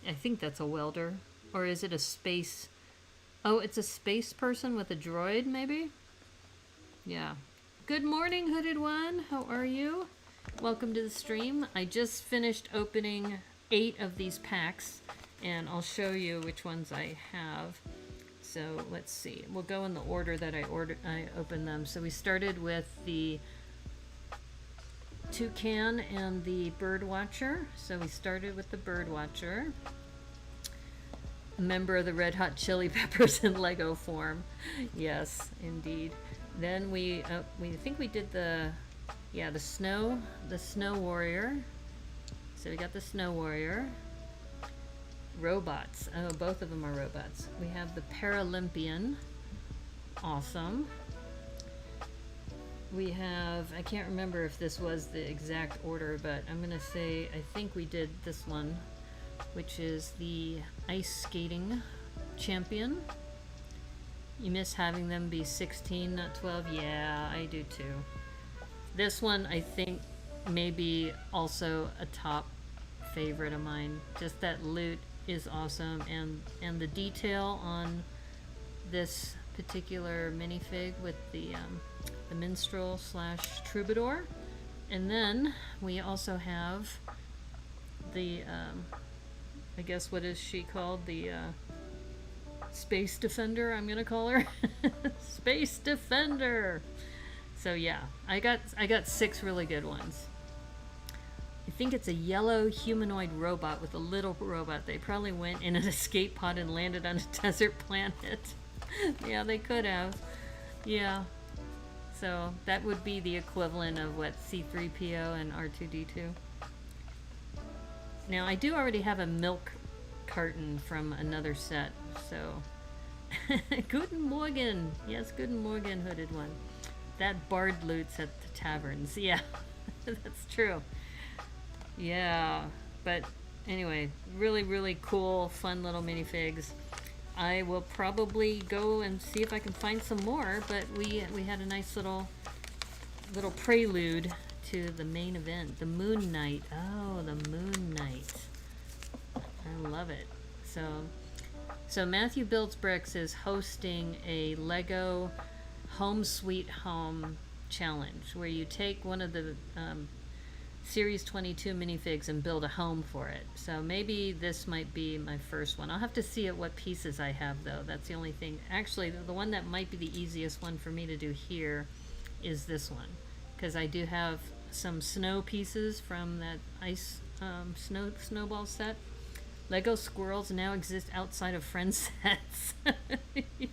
[SPEAKER 1] I think that's a welder. Or is it a space... Oh, it's a space person with a droid, maybe? Yeah. Good morning, Hooded One. How are you? Welcome to the stream. I just finished opening 8 of these packs, and I'll show you which ones I have. So let's see. We'll go in the order that I opened them. So we started with the Toucan and the Birdwatcher. So we started with the Birdwatcher. A member of the Red Hot Chili Peppers in Lego form. Yes, indeed. Then we think we did the snow warrior. So we got the snow warrior. Robots. Oh, both of them are robots. We have the Paralympian. Awesome. We have, I can't remember if this was the exact order, but I'm gonna say I think we did this one, which is the ice skating champion. You miss having them be 16, not 12? Yeah, I do too. This one, I think, may be also a top favorite of mine. Just that loot is awesome, and the detail on this particular minifig with the minstrel / troubadour. And then we also have the, I guess, what is she called? The Space Defender, I'm gonna call her. Space Defender. So yeah, I got 6 really good ones. I think it's a yellow humanoid robot with a little robot. They probably went in an escape pod and landed on a desert planet. Yeah, they could have. Yeah. So that would be the equivalent of what C-3PO and R2-D2. Now I do already have a milk carton from another set, so Guten Morgen. Yes, Guten Morgen, Hooded One. That bard loots at the taverns. Yeah, that's true. Yeah, but anyway, really, really cool, fun little minifigs. I will probably go and see if I can find some more, but we had a nice little prelude to the main event, the Moon Knight. Oh, the Moon Knight. I love it. So Matthew Builds Bricks is hosting a Lego Home Sweet Home challenge where you take one of the Series 22 minifigs and build a home for it. So maybe this might be my first one. I'll have to see what pieces I have, though. That's the only thing. Actually, the one that might be the easiest one for me to do here is this one, because I do have some snow pieces from that ice snowball set. Lego squirrels now exist outside of friend sets. Yeah.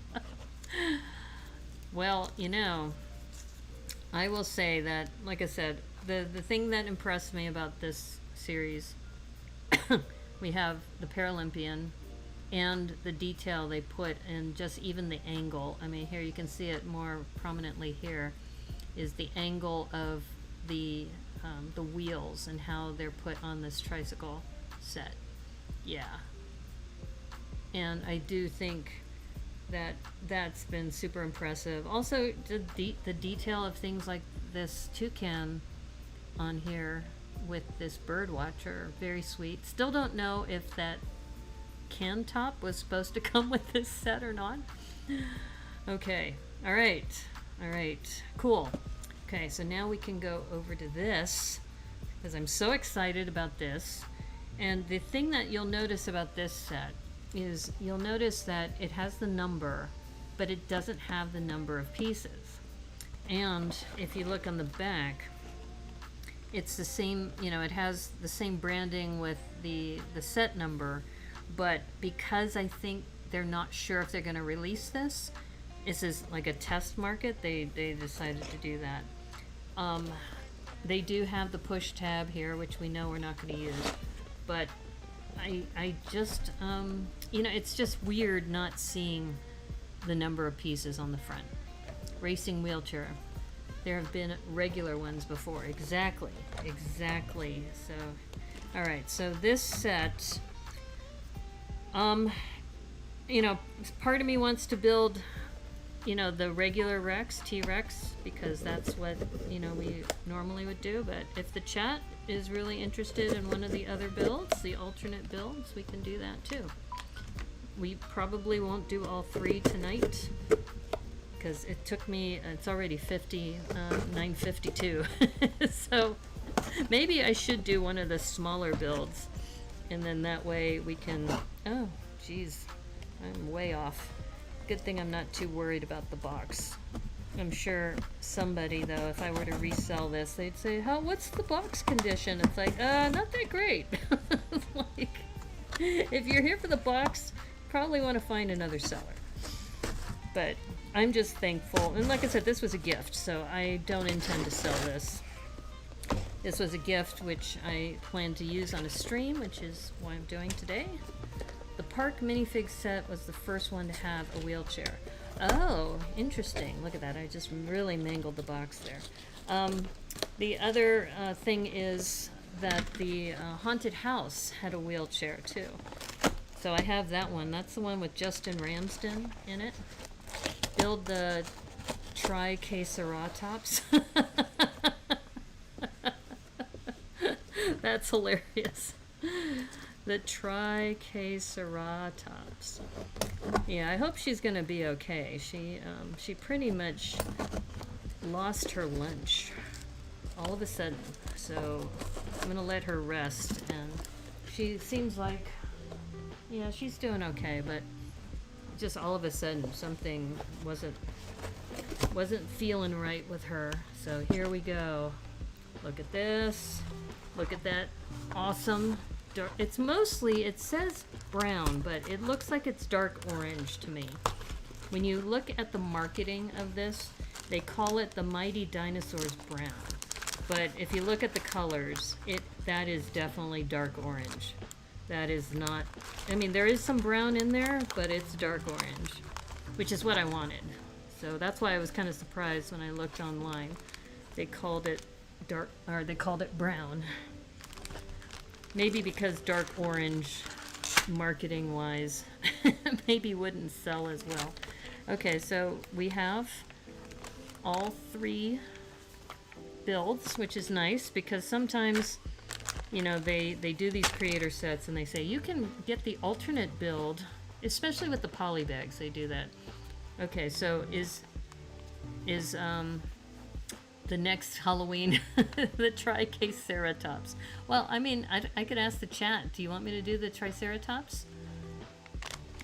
[SPEAKER 1] Well, you know, I will say that, like I said, the thing that impressed me about this series, we have the Paralympian and the detail they put in just even the angle. I mean, here you can see it more prominently here, is the angle of the wheels and how they're put on this tricycle set. Yeah. And I do think that that's been super impressive. Also, the detail of things like this toucan on here with this bird watcher, very sweet. Still don't know if that can top was supposed to come with this set or not. Okay, all right, cool. Okay, so now we can go over to this, because I'm so excited about this. And the thing that you'll notice about this set is you'll notice that it has the number, but it doesn't have the number of pieces. And if you look on the back, it's the same, you know, it has the same branding with the set number, but because I think they're not sure if they're going to release this is like a test market, they decided to do that. They do have the push tab here, which we know we're not going to use, but I just, you know, it's just weird not seeing the number of pieces on the front. Racing wheelchair. There have been regular ones before. Exactly. So, all right. So this set, you know, part of me wants to build, you know, the regular Rex, T-Rex, because that's what, you know, we normally would do. But if the chat is really interested in one of the other builds, the alternate builds, we can do that too. We probably won't do all 3 tonight. because it took me, it's already 9:52. So maybe I should do one of the smaller builds, and then that way we can, oh geez, I'm way off. Good thing I'm not too worried about the box. I'm sure somebody, though, if I were to resell this, they'd say, what's the box condition? It's like, not that great. Like, if you're here for the box, probably want to find another seller. But I'm just thankful. And like I said, this was a gift, so I don't intend to sell this. This was a gift which I plan to use on a stream, which is what I'm doing today. The Park minifig set was the first one to have a wheelchair. Oh, interesting. Look at that. I just really mangled the box there. The other thing is that the haunted house had a wheelchair too. So I have that one. That's the one with Justin Ramsden in it. Build the Triceratops. That's hilarious. The Triceratops. Yeah, I hope she's gonna be okay. She pretty much lost her lunch all of a sudden. So I'm gonna let her rest, and she seems like, yeah, she's doing okay, but just all of a sudden something wasn't feeling right with her. So here we go. Look at this. Look at that awesome dark. It's mostly, it says brown, but it looks like it's dark orange to me. When you look at the marketing of this, they call it the Mighty Dinosaurs Brown. But if you look at the colors, that is definitely dark orange. That is not, I mean, there is some brown in there, but it's dark orange, which is what I wanted. So that's why I was kind of surprised when I looked online. They called it dark, or they called it brown. Maybe because dark orange, marketing wise, maybe wouldn't sell as well. Okay, so we have all three builds, which is nice because sometimes, you know, they do these creator sets and they say you can get the alternate build, especially with the poly bags, they do that. Okay, so is the next Halloween the Triceratops? Well, I mean, I could ask the chat, do you want me to do the Triceratops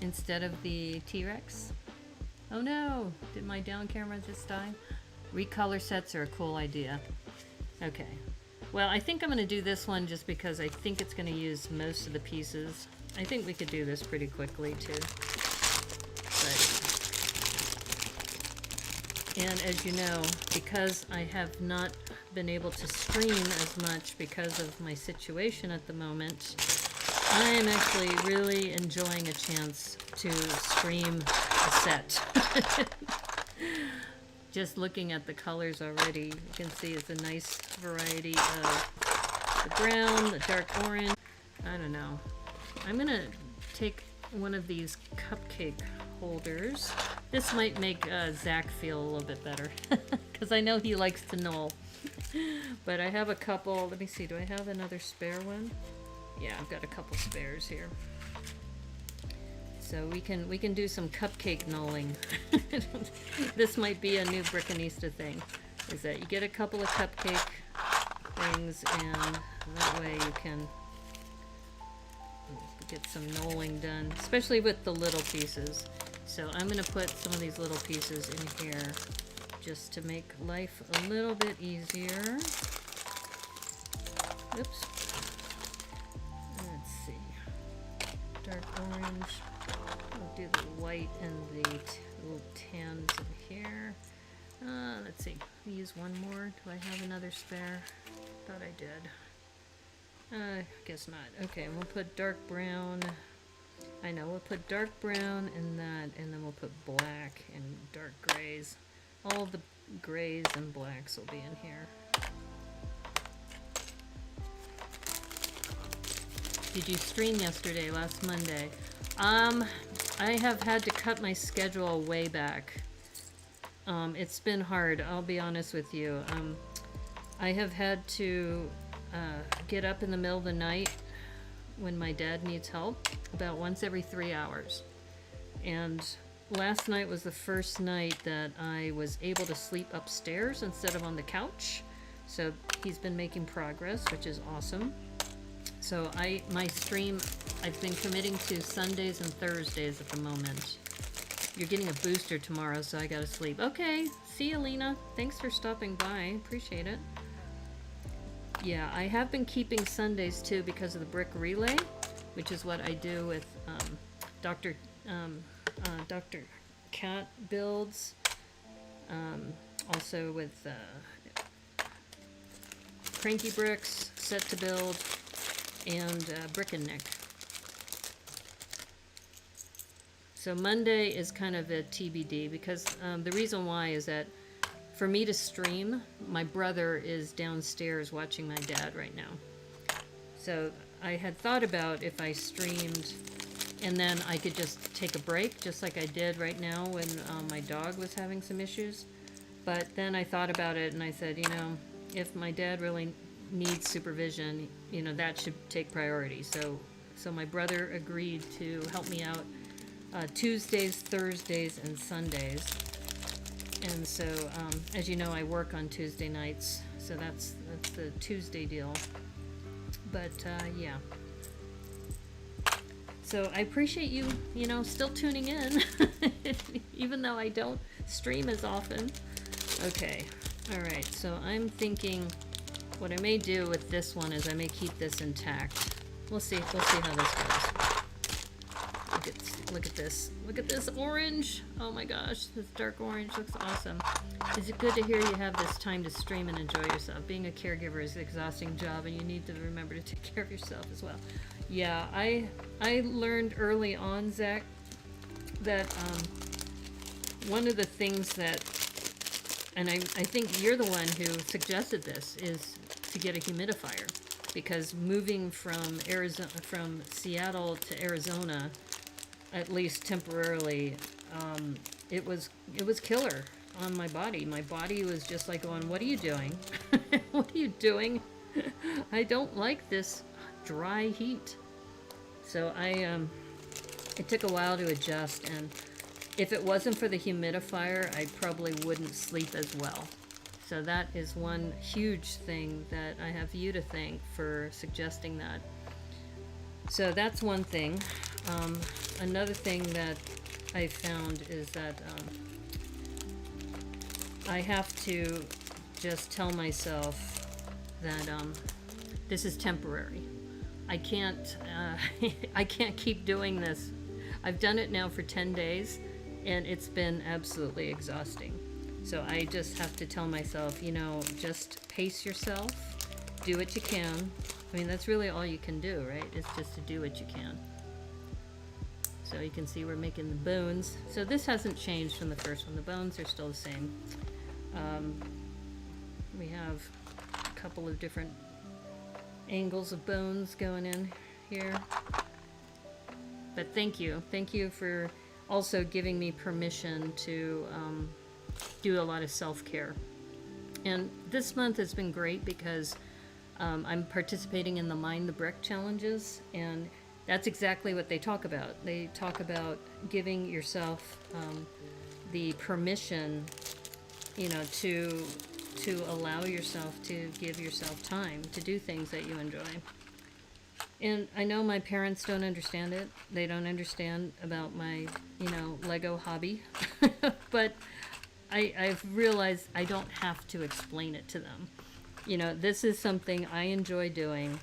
[SPEAKER 1] instead of the T-Rex? Oh no, did my down camera just die? Recolor sets are a cool idea. Okay, well, I think I'm going to do this one just because I think it's going to use most of the pieces. I think we could do this pretty quickly too. And as you know, because I have not been able to stream as much because of my situation at the moment, I am actually really enjoying a chance to stream a set. Just looking at the colors already, you can see it's a nice variety of the brown, the dark orange. I don't know. I'm going to take one of these cupcake holders. This might make Zach feel a little bit better because I know he likes to knoll. But I have a couple. Let me see. Do I have another spare one? Yeah, I've got a couple spares here. So we can do some cupcake knolling. This might be a new Brickanista thing. Is that you get a couple of cupcake things, and that way you can get some knolling done, especially with the little pieces. So I'm going to put some of these little pieces in here just to make life a little bit easier. Oops. Let's see. Dark orange. We'll do the white and the little tans in here. Let's see. Let me use one more. Do I have another spare? Thought I did. Guess not. Okay, we'll put dark brown. I know, we'll put dark brown in that, and then we'll put black and dark grays. All the grays and blacks will be in here. Did you stream yesterday, last Monday? I have had to cut my schedule way back. It's been hard, I'll be honest with you. I have had to get up in the middle of the night when my dad needs help, about once every 3 hours. And last night was the first night that I was able to sleep upstairs instead of on the couch. So he's been making progress, which is awesome. So my stream, I've been committing to Sundays and Thursdays at the moment. You're getting a booster tomorrow, so I gotta sleep. Okay, see you, Lena. Thanks for stopping by. Appreciate it. Yeah, I have been keeping Sundays too because of the brick relay, which is what I do with Dr. Cat builds. Also with Cranky Bricks, Set to Build, and Brick and Nick. So Monday is kind of a TBD because the reason why is that for me to stream, my brother is downstairs watching my dad right now. So I had thought about if I streamed and then I could just take a break, just like I did right now when my dog was having some issues. But then I thought about it and I said, you know, if my dad really needs supervision, you know, that should take priority. So my brother agreed to help me out Tuesdays, Thursdays, and Sundays. And so, as you know, I work on Tuesday nights, so that's the Tuesday deal. But yeah. So I appreciate you, you know, still tuning in, even though I don't stream as often. Okay, all right. So I'm thinking, what I may do with this one is I may keep this intact. We'll see how this goes. Look at this. Look at this orange. Oh my gosh, this dark orange looks awesome. Is it good to hear you have this time to stream and enjoy yourself? Being a caregiver is an exhausting job and you need to remember to take care of yourself as well. Yeah, I learned early on, Zach, that one of the things that, and I think you're the one who suggested this, is to get a humidifier. Because moving from Seattle to Arizona, at least temporarily, it was killer on my body. My body was just like going, what are you doing? What are you doing? I don't like this dry heat. So it took a while to adjust, and if it wasn't for the humidifier, I probably wouldn't sleep as well. So that is one huge thing that I have you to thank for suggesting that. So that's one thing. Another thing that I found is that I have to just tell myself that this is temporary. I can't keep doing this. I've done it now for 10 days, and it's been absolutely exhausting. So I just have to tell myself, you know, just pace yourself, do what you can. I mean, that's really all you can do, right? It's just to do what you can. So you can see we're making the bones. So this hasn't changed from the first one. The bones are still the same. We have a couple of different angles of bones going in here. But thank you. Thank you for also giving me permission to do a lot of self-care. And this month has been great because I'm participating in the Mind the Brick challenges, and that's exactly what they talk about. They talk about giving yourself the permission, you know, to allow yourself to give yourself time to do things that you enjoy. And I know my parents don't understand it. They don't understand about my, you know, Lego hobby. But I've realized I don't have to explain it to them. You know, this is something I enjoy doing.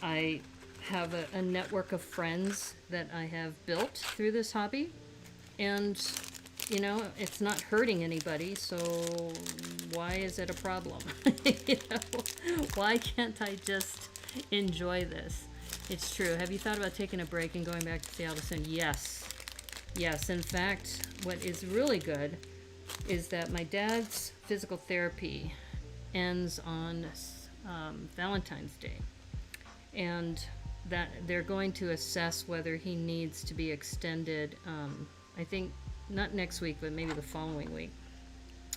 [SPEAKER 1] I have a network of friends that I have built through this hobby. And, you know, it's not hurting anybody, so why is it a problem? You know, why can't I just enjoy this? It's true. Have you thought about taking a break and going back to Seattle soon? Yes. Yes. In fact, what is really good is that my dad's physical therapy ends on Valentine's Day. And that they're going to assess whether he needs to be extended, I think not next week, but maybe the following week.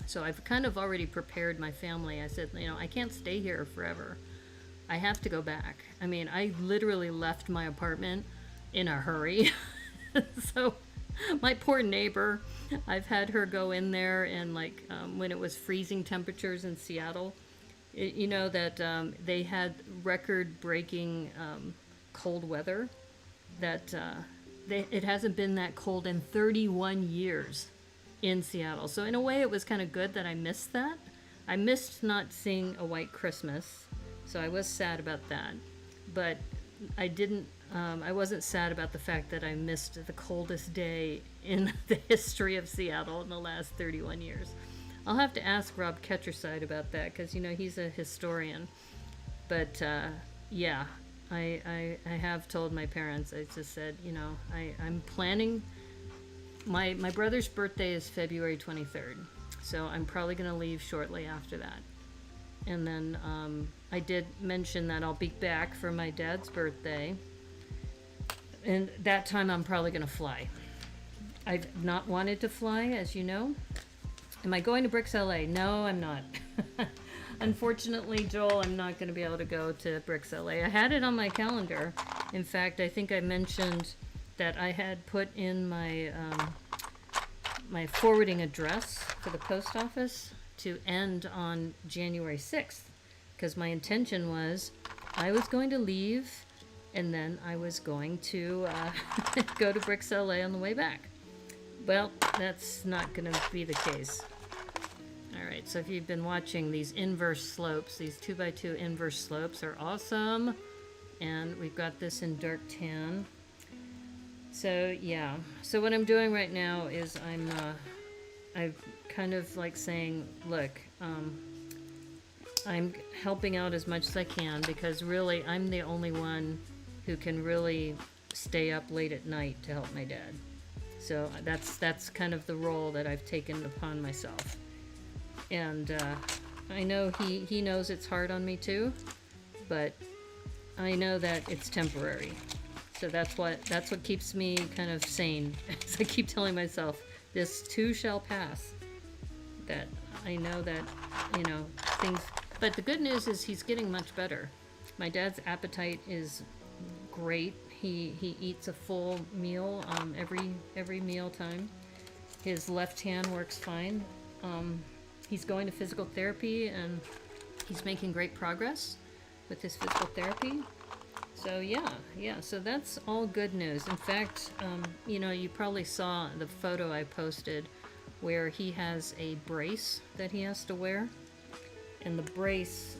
[SPEAKER 1] So I've kind of already prepared my family. I said, you know, I can't stay here forever. I have to go back. I mean, I literally left my apartment in a hurry. So My poor neighbor, I've had her go in there and like when it was freezing temperatures in Seattle, you know that they had record-breaking cold weather. That it hasn't been that cold in 31 years in Seattle. So in a way, it was kind of good that I missed that. I missed not seeing a white Christmas, so I was sad about that. But I didn't. I wasn't sad about the fact that I missed the coldest day in the history of Seattle in the last 31 years. I'll have to ask Rob Ketcherside about that because, you know, he's a historian. But, yeah, I have told my parents, I just said, you know, I'm planning, my brother's birthday is February 23rd. So I'm probably going to leave shortly after that. And then I did mention that I'll be back for my dad's birthday. And that time I'm probably going to fly. I've not wanted to fly, as you know. Am I going to Bricks LA? No, I'm not. Unfortunately, Joel, I'm not going to be able to go to Bricks LA. I had it on my calendar. In fact, I think I mentioned that I had put in my my forwarding address for the post office to end on January 6th. Because my intention was I was going to leave and then I was going to go to Bricks LA on the way back. Well, that's not going to be the case. Alright, so if you've been watching these inverse slopes, these 2x2 inverse slopes are awesome. And we've got this in dark tan. So, yeah. So what I'm doing right now is I'm kind of like saying, look, I'm helping out as much as I can because really I'm the only one who can really stay up late at night to help my dad. So that's kind of the role that I've taken upon myself. And I know he knows it's hard on me too, but I know that it's temporary. So that's what keeps me kind of sane. As I keep telling myself, this too shall pass. That I know that, you know, things. But the good news is he's getting much better. My dad's appetite is great. He eats a full meal every meal time. His left hand works fine. He's going to physical therapy and he's making great progress with his physical therapy. So yeah, so that's all good news. In fact, you know, you probably saw the photo I posted where he has a brace that he has to wear. And the brace,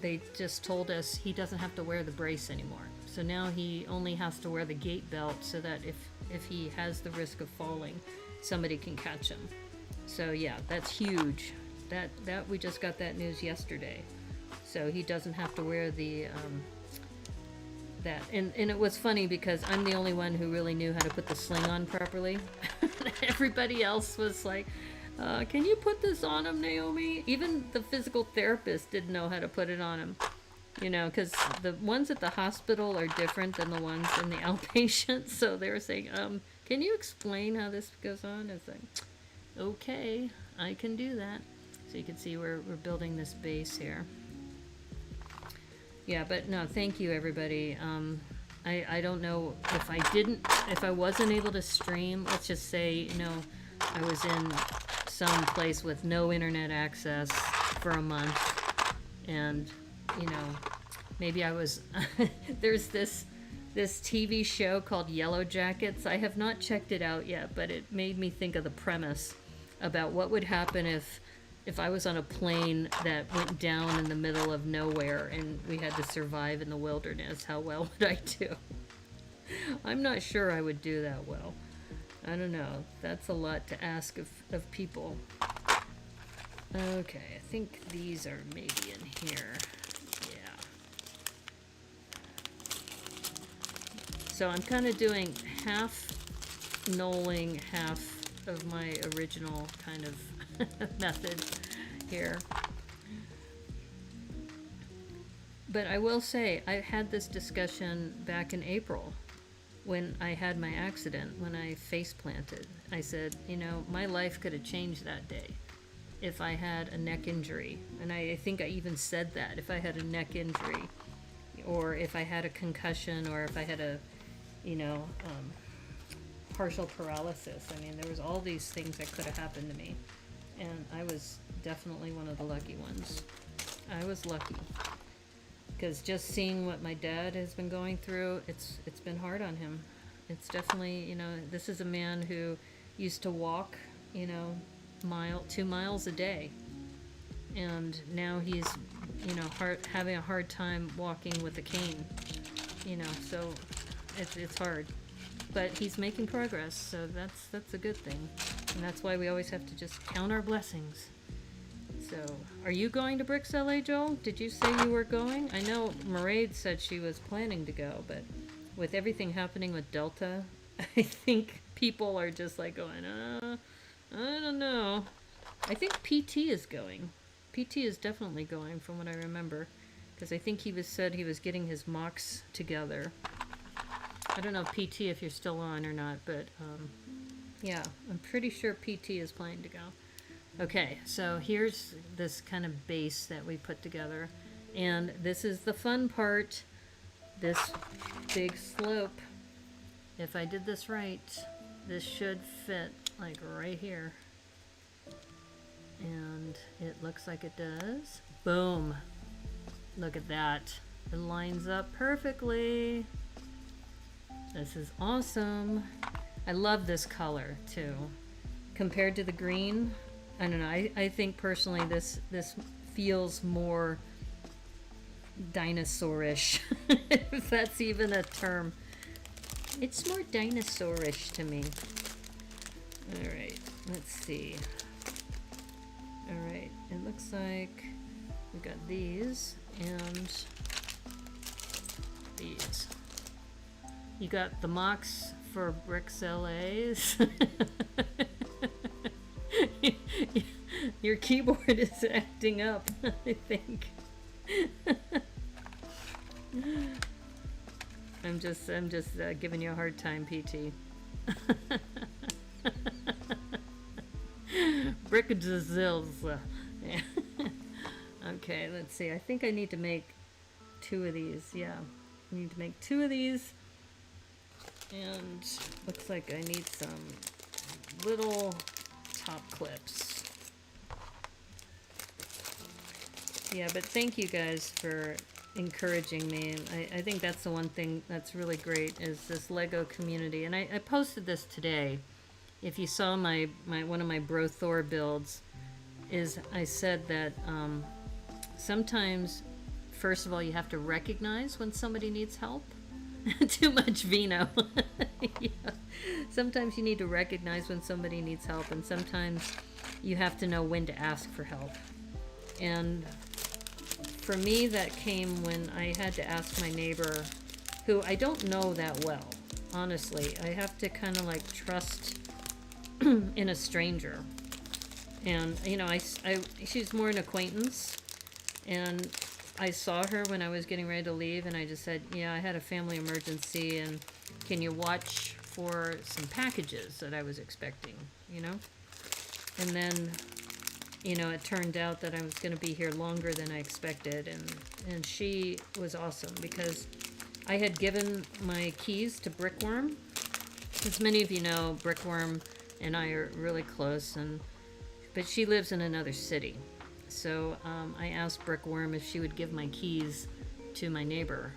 [SPEAKER 1] they just told us he doesn't have to wear the brace anymore. So now he only has to wear the gait belt so that if he has the risk of falling, somebody can catch him. So yeah, that's huge. That we just got that news yesterday. So he doesn't have to wear the that. And it was funny because I'm the only one who really knew how to put the sling on properly. Everybody else was like, can you put this on him, Naomi? Even the physical therapist didn't know how to put it on him. You know, because the ones at the hospital are different than the ones in the outpatient. So they were saying, can you explain how this goes on? It's like, okay, I can do that. So you can see we're building this base here. Yeah, but no, thank you everybody. I don't know if I wasn't able to stream, let's just say, you know, I was in some place with no internet access for a month and, you know, maybe I was, there's this TV show called Yellow Jackets. I have not checked it out yet, but it made me think of the premise about what would happen if I was on a plane that went down in the middle of nowhere and we had to survive in the wilderness. How well would I do? I'm not sure I would do that well. I don't know. That's a lot to ask of people. Okay, I think these are maybe in here. Yeah. So I'm kind of doing half knolling, half of my original kind of method here. But I will say, I had this discussion back in April when I had my accident, when I face planted. I said, you know, my life could have changed that day if I had a neck injury. And I think I even said that, if I had a neck injury, or if I had a concussion, or if I had a, you know, partial paralysis. I mean, there was all these things that could have happened to me, and I was definitely one of the lucky ones. I was lucky, because just seeing what my dad has been going through, it's been hard on him. It's definitely, you know, this is a man who used to walk, you know, 2 miles a day, and now he's, you know, having a hard time walking with a cane, you know, so it's hard, but he's making progress, so that's a good thing, and that's why we always have to just count our blessings. So, are you going to Bricks LA, Joel? Did you say you were going? I know Mairead said she was planning to go, but with everything happening with Delta, I think people are just like going, I don't know. I think PT is going. PT is definitely going, from what I remember, because I think said he was getting his mocks together. I don't know, PT, if you're still on or not, but yeah, I'm pretty sure PT is planning to go. Okay, so here's this kind of base that we put together, and this is the fun part, this big slope. If I did this right, this should fit like right here, and it looks like it does. Boom! Look at that. It lines up perfectly. This is awesome. I love this color too. Compared to the green, I don't know, I think personally this feels more dinosaurish, if that's even a term. It's more dinosaurish to me. Alright, let's see. Alright, it looks like we got these and these. You got the mocks for Bricks LA's. Your keyboard is acting up, I think. I'm just giving you a hard time, PT. Brickadzills. Okay, let's see. I think I need to make 2 of these. Yeah, I need to make 2 of these. And looks like I need some little top clips. Yeah, but thank you guys for encouraging me. I think that's the one thing that's really great, is this Lego community. And I posted this today. If you saw my one of my Bro Thor builds, is I said that sometimes, first of all, you have to recognize when somebody needs help. Too much vino. Yeah. Sometimes you need to recognize when somebody needs help, and sometimes you have to know when to ask for help. And for me, that came when I had to ask my neighbor, who I don't know that well, honestly. I have to kind of like trust in a stranger. And, you know, she's more an acquaintance, and I saw her when I was getting ready to leave, and I just said, yeah, I had a family emergency, and can you watch for some packages that I was expecting, you know? And then, you know, it turned out that I was going to be here longer than I expected, and she was awesome, because I had given my keys to Brickworm. As many of you know, Brickworm and I are really close, but she lives in another city. So I asked Brickworm if she would give my keys to my neighbor.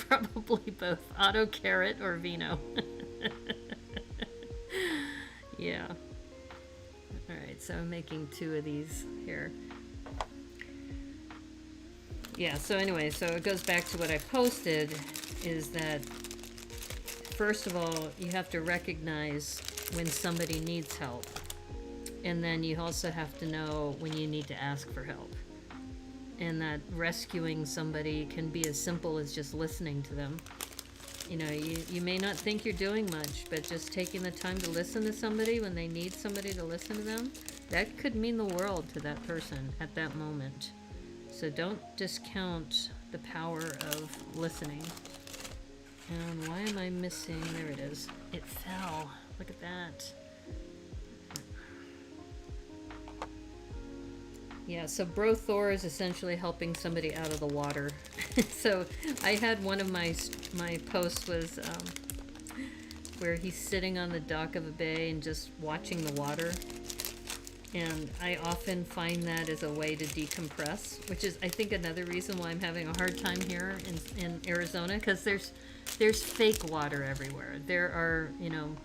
[SPEAKER 1] Probably both Auto Carrot or Vino. Yeah. Alright, so I'm making 2 of these here. Yeah, so anyway, so it goes back to what I posted, is that first of all, you have to recognize when somebody needs help. And then you also have to know when you need to ask for help. And that rescuing somebody can be as simple as just listening to them. You know, you may not think you're doing much, but just taking the time to listen to somebody when they need somebody to listen to them, that could mean the world to that person at that moment. So don't discount the power of listening. And why am I missing? There it is. It fell. Look at that. Yeah, so Bro Thor is essentially helping somebody out of the water. So I had one of my posts was where he's sitting on the dock of a bay and just watching the water. And I often find that as a way to decompress, which is, I think, another reason why I'm having a hard time here in Arizona, because there's fake water everywhere. There are, you know,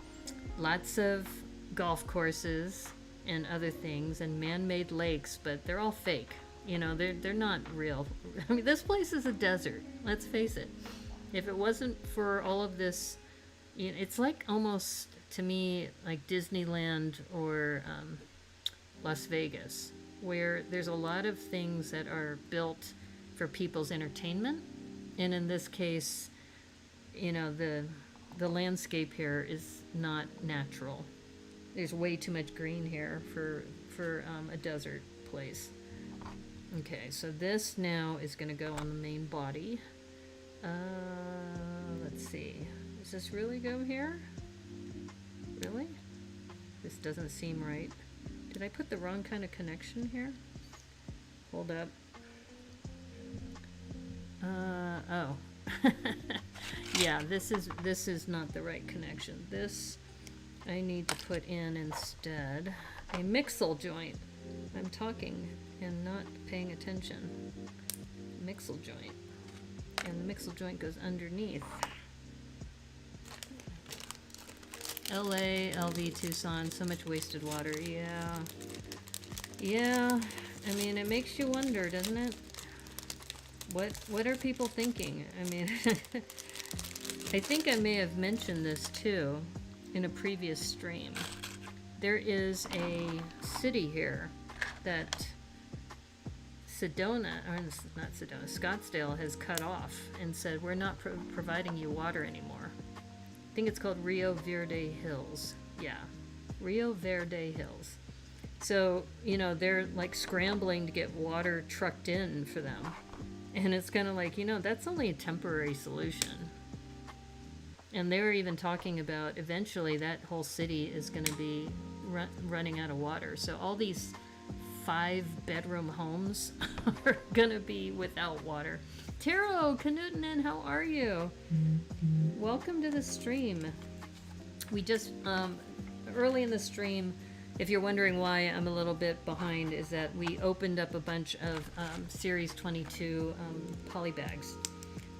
[SPEAKER 1] lots of golf courses and other things and man-made lakes, but they're all fake. You know, they're not real. I mean, this place is a desert, let's face it. If it wasn't for all of this, you know, it's like almost, to me, like Disneyland or Las Vegas, where there's a lot of things that are built for people's entertainment. And in this case, you know, the landscape here is not natural. There's way too much green here for a desert place. Okay, so this now is going to go on the main body. Let's see. Does this really go here? Really? This doesn't seem right. Did I put the wrong kind of connection here? Hold up. Oh. Yeah, this is not the right connection. This I need to put in instead a mixel joint. I'm talking and not paying attention. Mixel joint. And the mixel joint goes underneath. LA, LV, Tucson, so much wasted water. Yeah. Yeah. I mean, it makes you wonder, doesn't it? What are people thinking? I mean, I think I may have mentioned this too in a previous stream. There is a city here that Sedona, or not Sedona, Scottsdale has cut off and said, we're not providing you water anymore. I think it's called Rio Verde Hills. Yeah, Rio Verde Hills. So, you know, they're like scrambling to get water trucked in for them. And it's kind of like, you know, that's only a temporary solution. And they were even talking about eventually that whole city is going to be running out of water. So all these 5-bedroom homes are going to be without water. Taro Knutinen, how are you? Welcome to the stream. We just, early in the stream, if you're wondering why I'm a little bit behind, is that we opened up a bunch of Series 22 poly bags.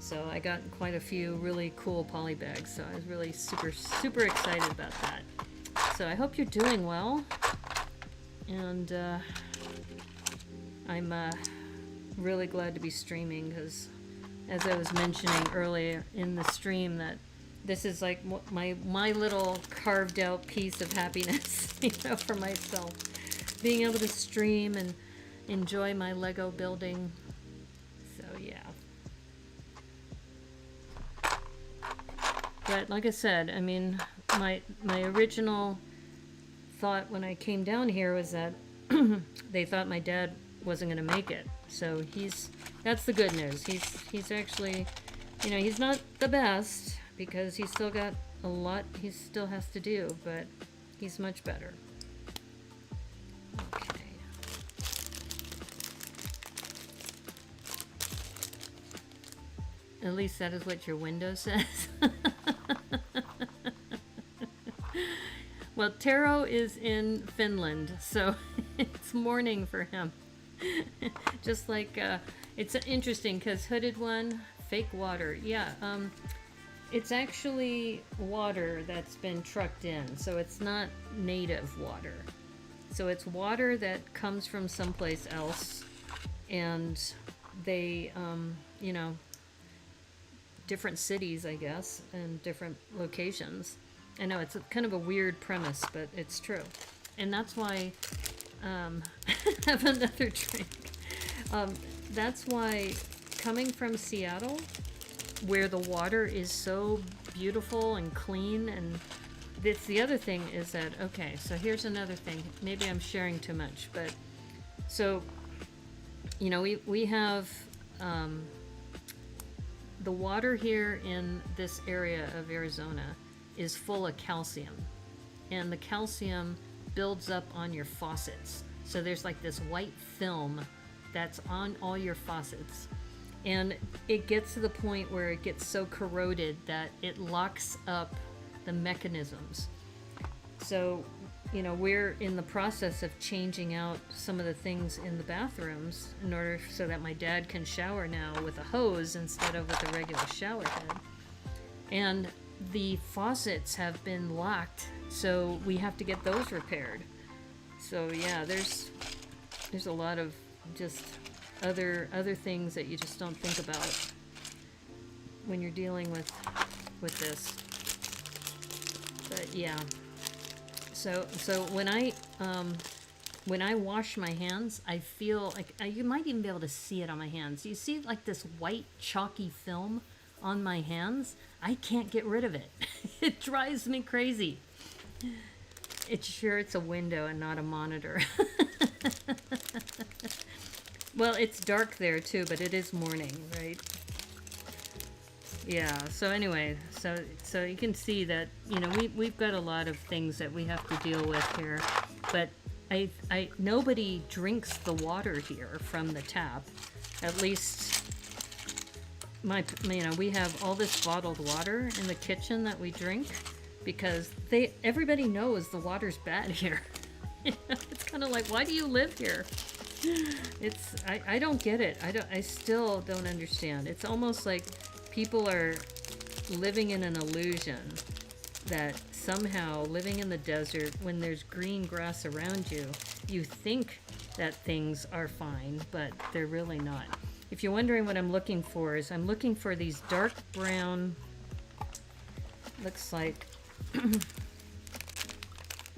[SPEAKER 1] So I got quite a few really cool poly bags. So I was really super excited about that. So I hope you're doing well. And I'm really glad to be streaming because, as I was mentioning earlier in the stream, that this is like my little carved out piece of happiness, you know, for myself. Being able to stream and enjoy my Lego building. So yeah. But like I said, I mean, my original thought when I came down here was that they thought my dad wasn't going to make it. So that's the good news. He's actually, you know, he's not the best because he's still got a lot he still has to do, but he's much better. Okay. At least that is what your window says. Well, Taro is in Finland, so it's morning for him. Just like, it's interesting because Hooded One, fake water. Yeah, it's actually water that's been trucked in, so it's not native water. So it's water that comes from someplace else, and they, you know, different cities, I guess, and different locations. I know it's kind of a weird premise, but it's true. And that's why, have another drink. That's why coming from Seattle, where the water is so beautiful and clean, and it's the other thing is that, okay, so here's another thing. Maybe I'm sharing too much, but so, you know, we have, the water here in this area of Arizona is full of calcium, and the calcium builds up on your faucets. So there's like this white film that's on all your faucets, and it gets to the point where it gets so corroded that it locks up the mechanisms. So, you know, we're in the process of changing out some of the things in the bathrooms in order so that my dad can shower now with a hose instead of with a regular shower head. And the faucets have been locked, so we have to get those repaired. So yeah, there's a lot of just other things that you just don't think about when you're dealing with this. But yeah. So when I wash my hands, I feel like you might even be able to see it on my hands. You see like this white chalky film on my hands? I can't get rid of it. It drives me crazy. It's a window and not a monitor. Well, it's dark there too, but it is morning, right? Yeah, so anyway, so you can see that, you know, we've got a lot of things that we have to deal with here, but nobody drinks the water here from the tap. At least you know, we have all this bottled water in the kitchen that we drink because everybody knows the water's bad here. It's kind of like, why do you live here? I don't get it. I still don't understand. It's almost like people are living in an illusion that somehow living in the desert when there's green grass around you, you think that things are fine, but they're really not. If you're wondering what I'm looking for, is I'm looking for these dark brown, looks like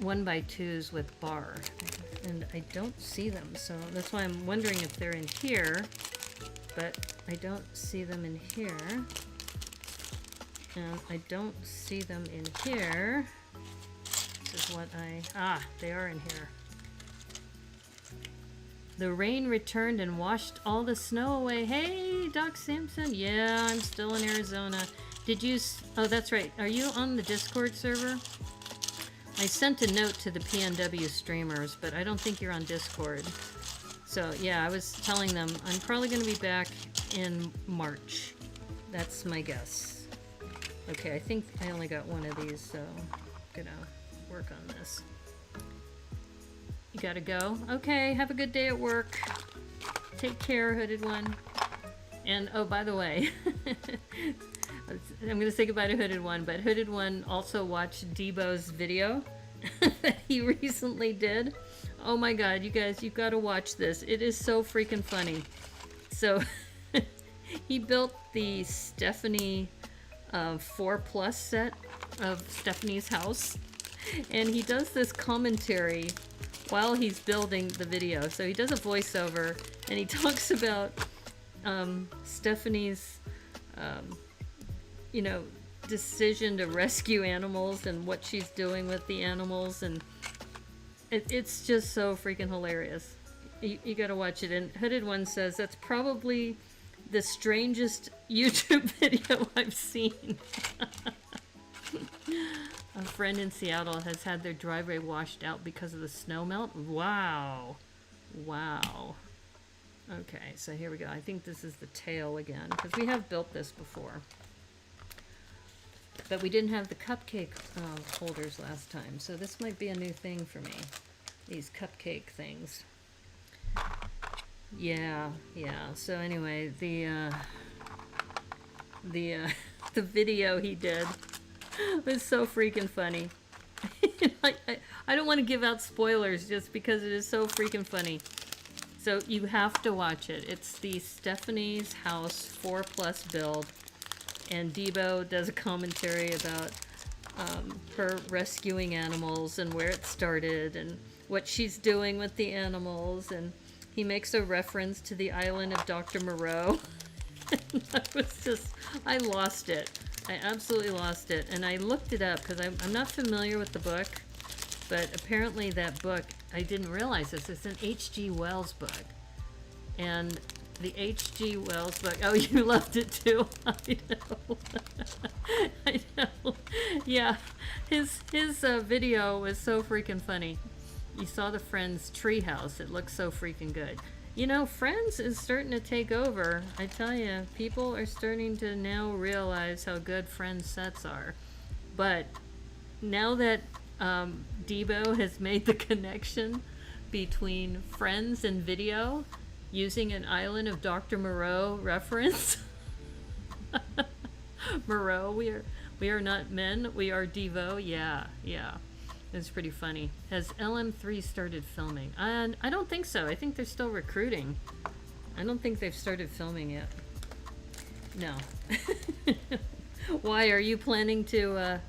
[SPEAKER 1] 1x2s with bar, and I don't see them, so that's why I'm wondering if they're in here, but I don't see them in here, and I don't see them in here. This is what they are in here. The rain returned and washed all the snow away. Hey, Doc Simpson. Yeah, I'm still in Arizona. Did you... Oh, that's right. Are you on the Discord server? I sent a note to the PNW streamers, but I don't think you're on Discord. So, yeah, I was telling them I'm probably going to be back in March. That's my guess. Okay, I think I only got one of these, so I'm gonna work on this. You gotta go? Okay, have a good day at work. Take care, Hooded One. And, oh, by the way, I'm gonna say goodbye to Hooded One, but Hooded One also watched Debo's video that he recently did. Oh my god, you guys, you've gotta watch this. It is so freaking funny. So, he built the Stephanie 4+ set of Stephanie's house, and he does this commentary while he's building the video. So he does a voiceover and he talks about Stephanie's you know, decision to rescue animals and what she's doing with the animals, and it's just so freaking hilarious. You gotta watch it. And Hooded One says that's probably the strangest YouTube video I've seen. A friend in Seattle has had their driveway washed out because of the snow melt. Wow. Wow. Okay, so here we go. I think this is the tail again, because we have built this before. But we didn't have the cupcake holders last time, so this might be a new thing for me. These cupcake things. Yeah. So anyway, the video he did was so freaking funny. I don't want to give out spoilers just because it is so freaking funny. So you have to watch it. It's the Stephanie's House 4+ build, and Debo does a commentary about her rescuing animals and where it started and what she's doing with the animals, and he makes a reference to the island of Dr. Moreau. I lost it. I absolutely lost it. And I looked it up because I'm not familiar with the book, but apparently that book, I didn't realize this, it's an H.G. Wells book. And the H.G. Wells book, oh, you loved it too. I know. I know. Yeah, his video was so freaking funny. You saw the Friends treehouse. It looks so freaking good. You know, Friends is starting to take over. I tell you, people are starting to now realize how good Friends sets are. But now that Debo has made the connection between Friends and video using an Island of Dr. Moreau reference. Moreau, we are not men, we are Devo. Yeah, yeah. It's pretty funny. Has LM3 started filming? And I don't think so. I think they're still recruiting. I don't think they've started filming yet. No. Why, are you planning to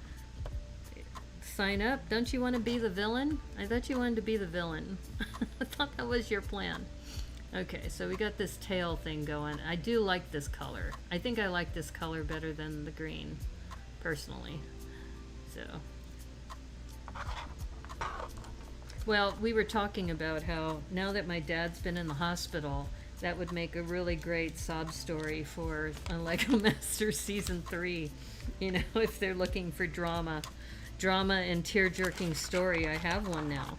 [SPEAKER 1] sign up? Don't you want to be the villain? I thought you wanted to be the villain. I thought that was your plan. Okay, so we got this tail thing going. I do like this color. I think I like this color better than the green, personally. So, well, we were talking about how now that my dad's been in the hospital, that would make a really great sob story for Lego Masters Season 3. You know, if they're looking for drama and tear-jerking story, I have one now.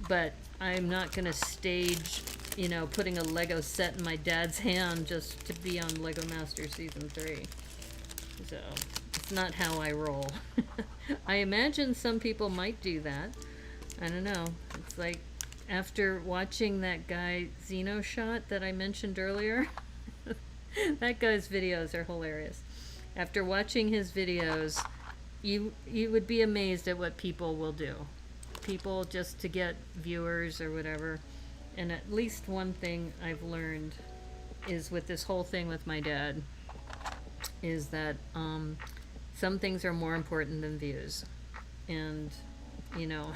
[SPEAKER 1] But I'm not going to stage, you know, putting a Lego set in my dad's hand just to be on Lego Masters Season 3. So, it's not how I roll. I imagine some people might do that. I don't know. It's like, after watching that guy Xeno Shot that I mentioned earlier, that guy's videos are hilarious. After watching his videos, you would be amazed at what people will do. People just to get viewers or whatever. And at least one thing I've learned is with this whole thing with my dad is that some things are more important than views. And, you know,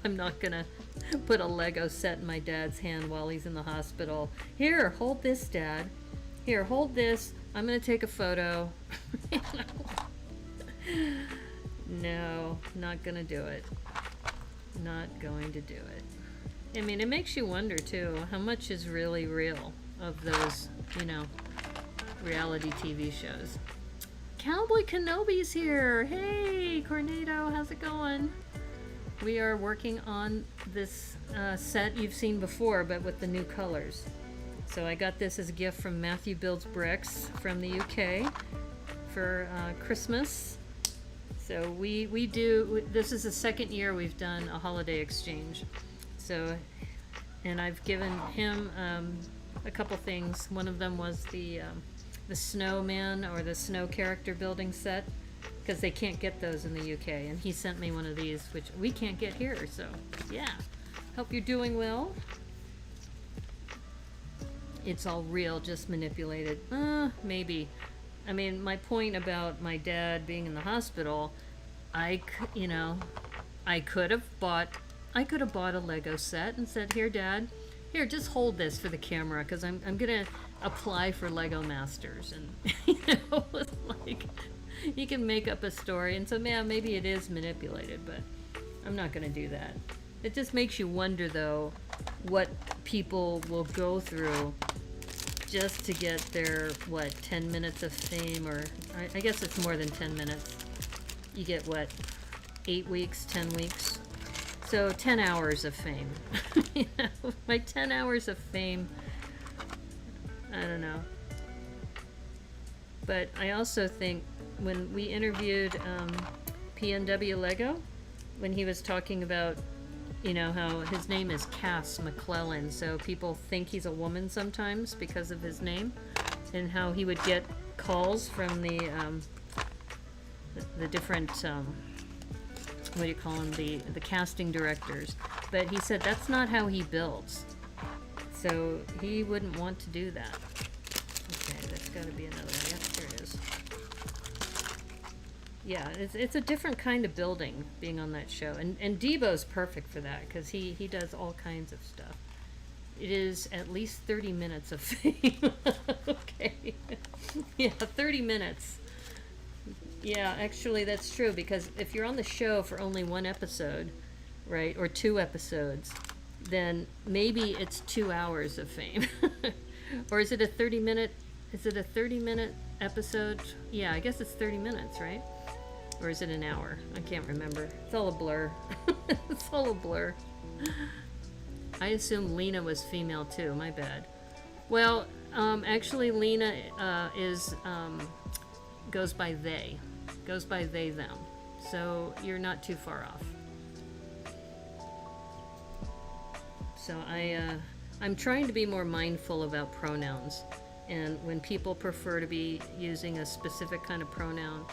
[SPEAKER 1] I'm not gonna put a Lego set in my dad's hand while he's in the hospital. Here, hold this, Dad. Here, hold this. I'm gonna take a photo. No, not gonna do it. Not going to do it. I mean, it makes you wonder, too, how much is really real of those, you know, reality TV shows. Cowboy Kenobi's here! Hey, Cornado, how's it going? We are working on this set you've seen before, but with the new colors. So I got this as a gift from Matthew Builds Bricks from the UK for Christmas. So we do, this is the second year we've done a holiday exchange. So, and I've given him a couple things. One of them was the snowman or the snow character building set, because they can't get those in the UK. And he sent me one of these, which we can't get here. So, yeah. Hope you're doing well. It's all real, just manipulated. Maybe. I mean, my point about my dad being in the hospital, I could have bought a Lego set and said, "Here, Dad, here, just hold this for the camera, because I'm gonna apply for Lego Masters," and it's like you can make up a story, and so maybe it is manipulated, but I'm not gonna do that. It just makes you wonder, though, what people will go through just to get their, 10 minutes of fame, or I guess it's more than 10 minutes. You get, 8 weeks, 10 weeks? So 10 hours of fame. You know, my 10 hours of fame, I don't know. But I also think when we interviewed PNW Lego, when he was talking about, you know, how his name is Cass McClellan, so people think he's a woman sometimes because of his name, and how he would get calls from the different, what do you call them, the casting directors. But he said that's not how he builds, so he wouldn't want to do that. Okay, that's got to be another one. Yep, there it is. Yeah, it's a different kind of building being on that show, and Debo's perfect for that, because he does all kinds of stuff. It is at least 30 minutes of fame. Okay. Yeah, 30 minutes. Yeah, actually that's true, because if you're on the show for only one episode, right, or 2 episodes, then maybe it's 2 hours of fame. Or is it a 30-minute episode? Yeah, I guess it's 30 minutes, right? Or is it an hour? I can't remember. It's all a blur. It's all a blur. I assume Lena was female too. My bad. Well, actually Lena goes by they. Goes by they, them. so you're not too far off. So I'm trying to be more mindful about pronouns, and when people prefer to be using a specific kind of pronoun,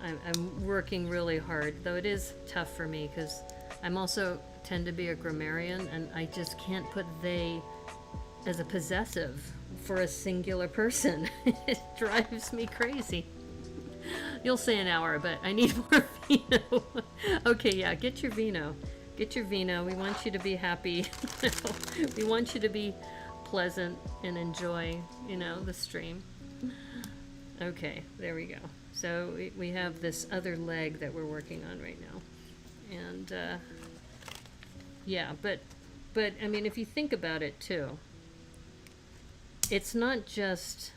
[SPEAKER 1] I'm working really hard, though it is tough for me because I'm also tend to be a grammarian, and I just can't put they as a possessive for a singular person. It drives me crazy. You'll say an hour, but I need more vino. Okay, yeah, get your vino. Get your vino. We want you to be happy. We want you to be pleasant and enjoy, the stream. Okay, there we go. So we have this other leg that we're working on right now. And, yeah, but I mean, if you think about it too, it's not just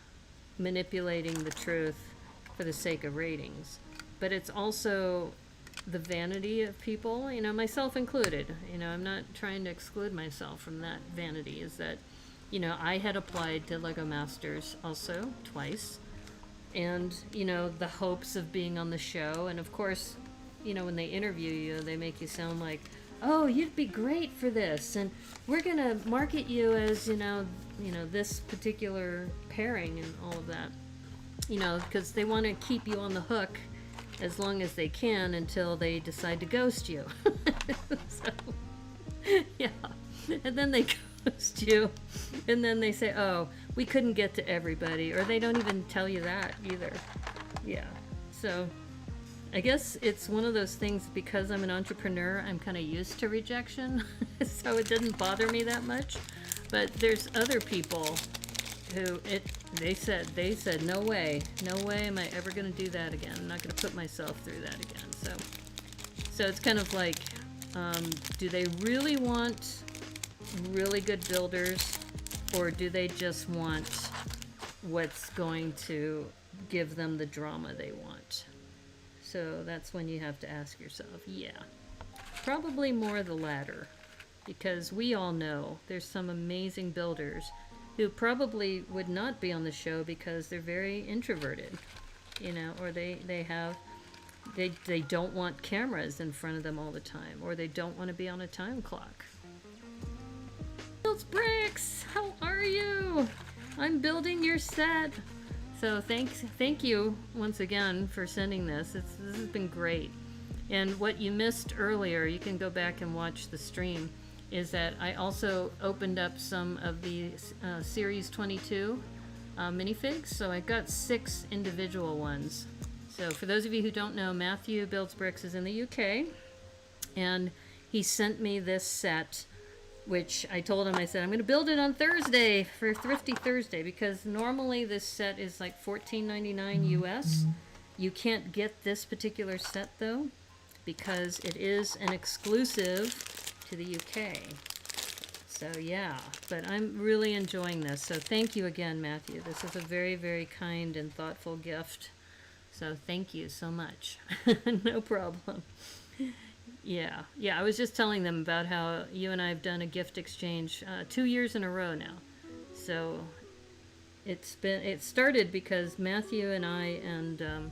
[SPEAKER 1] manipulating the truth for the sake of ratings, but it's also the vanity of people, myself included. I'm not trying to exclude myself from that vanity, is that, I had applied to Lego Masters also twice, and, the hopes of being on the show, and of course, when they interview you, they make you sound like, oh, you'd be great for this, and we're gonna market you as, this particular pairing and all of that, because they want to keep you on the hook as long as they can until they decide to ghost you. So, yeah, and then they ghost you, and then they say, oh, we couldn't get to everybody, or they don't even tell you that either. Yeah, so I guess it's one of those things, because I'm an entrepreneur, I'm kind of used to rejection, so it didn't bother me that much. But there's other people who they said no way am I ever going to do that again. I'm not going to put myself through that again. So it's kind of like, do they really want really good builders, or do they just want what's going to give them the drama they want? So that's when you have to ask yourself, yeah, probably more the latter, because we all know there's some amazing builders who probably would not be on the show because they're very introverted, or they don't want cameras in front of them all the time, or they don't want to be on a time clock. Builds Bricks, how are you? I'm building your set. So thank you once again for sending this. This has been great. And what you missed earlier, you can go back and watch the stream, is that I also opened up some of the Series 22 minifigs. So I got 6 individual ones. So for those of you who don't know, Matthew Builds Bricks is in the UK, and he sent me this set, which I told him, I said, I'm going to build it on Thursday for Thrifty Thursday, because normally this set is like $14.99 US. You can't get this particular set though, because it is an exclusive to the UK. So yeah, but I'm really enjoying this. So thank you again, Matthew. This is a very, very kind and thoughtful gift. So thank you so much. No problem. Yeah, I was just telling them about how you and I have done a gift exchange 2 years in a row now. So it started because Matthew and I and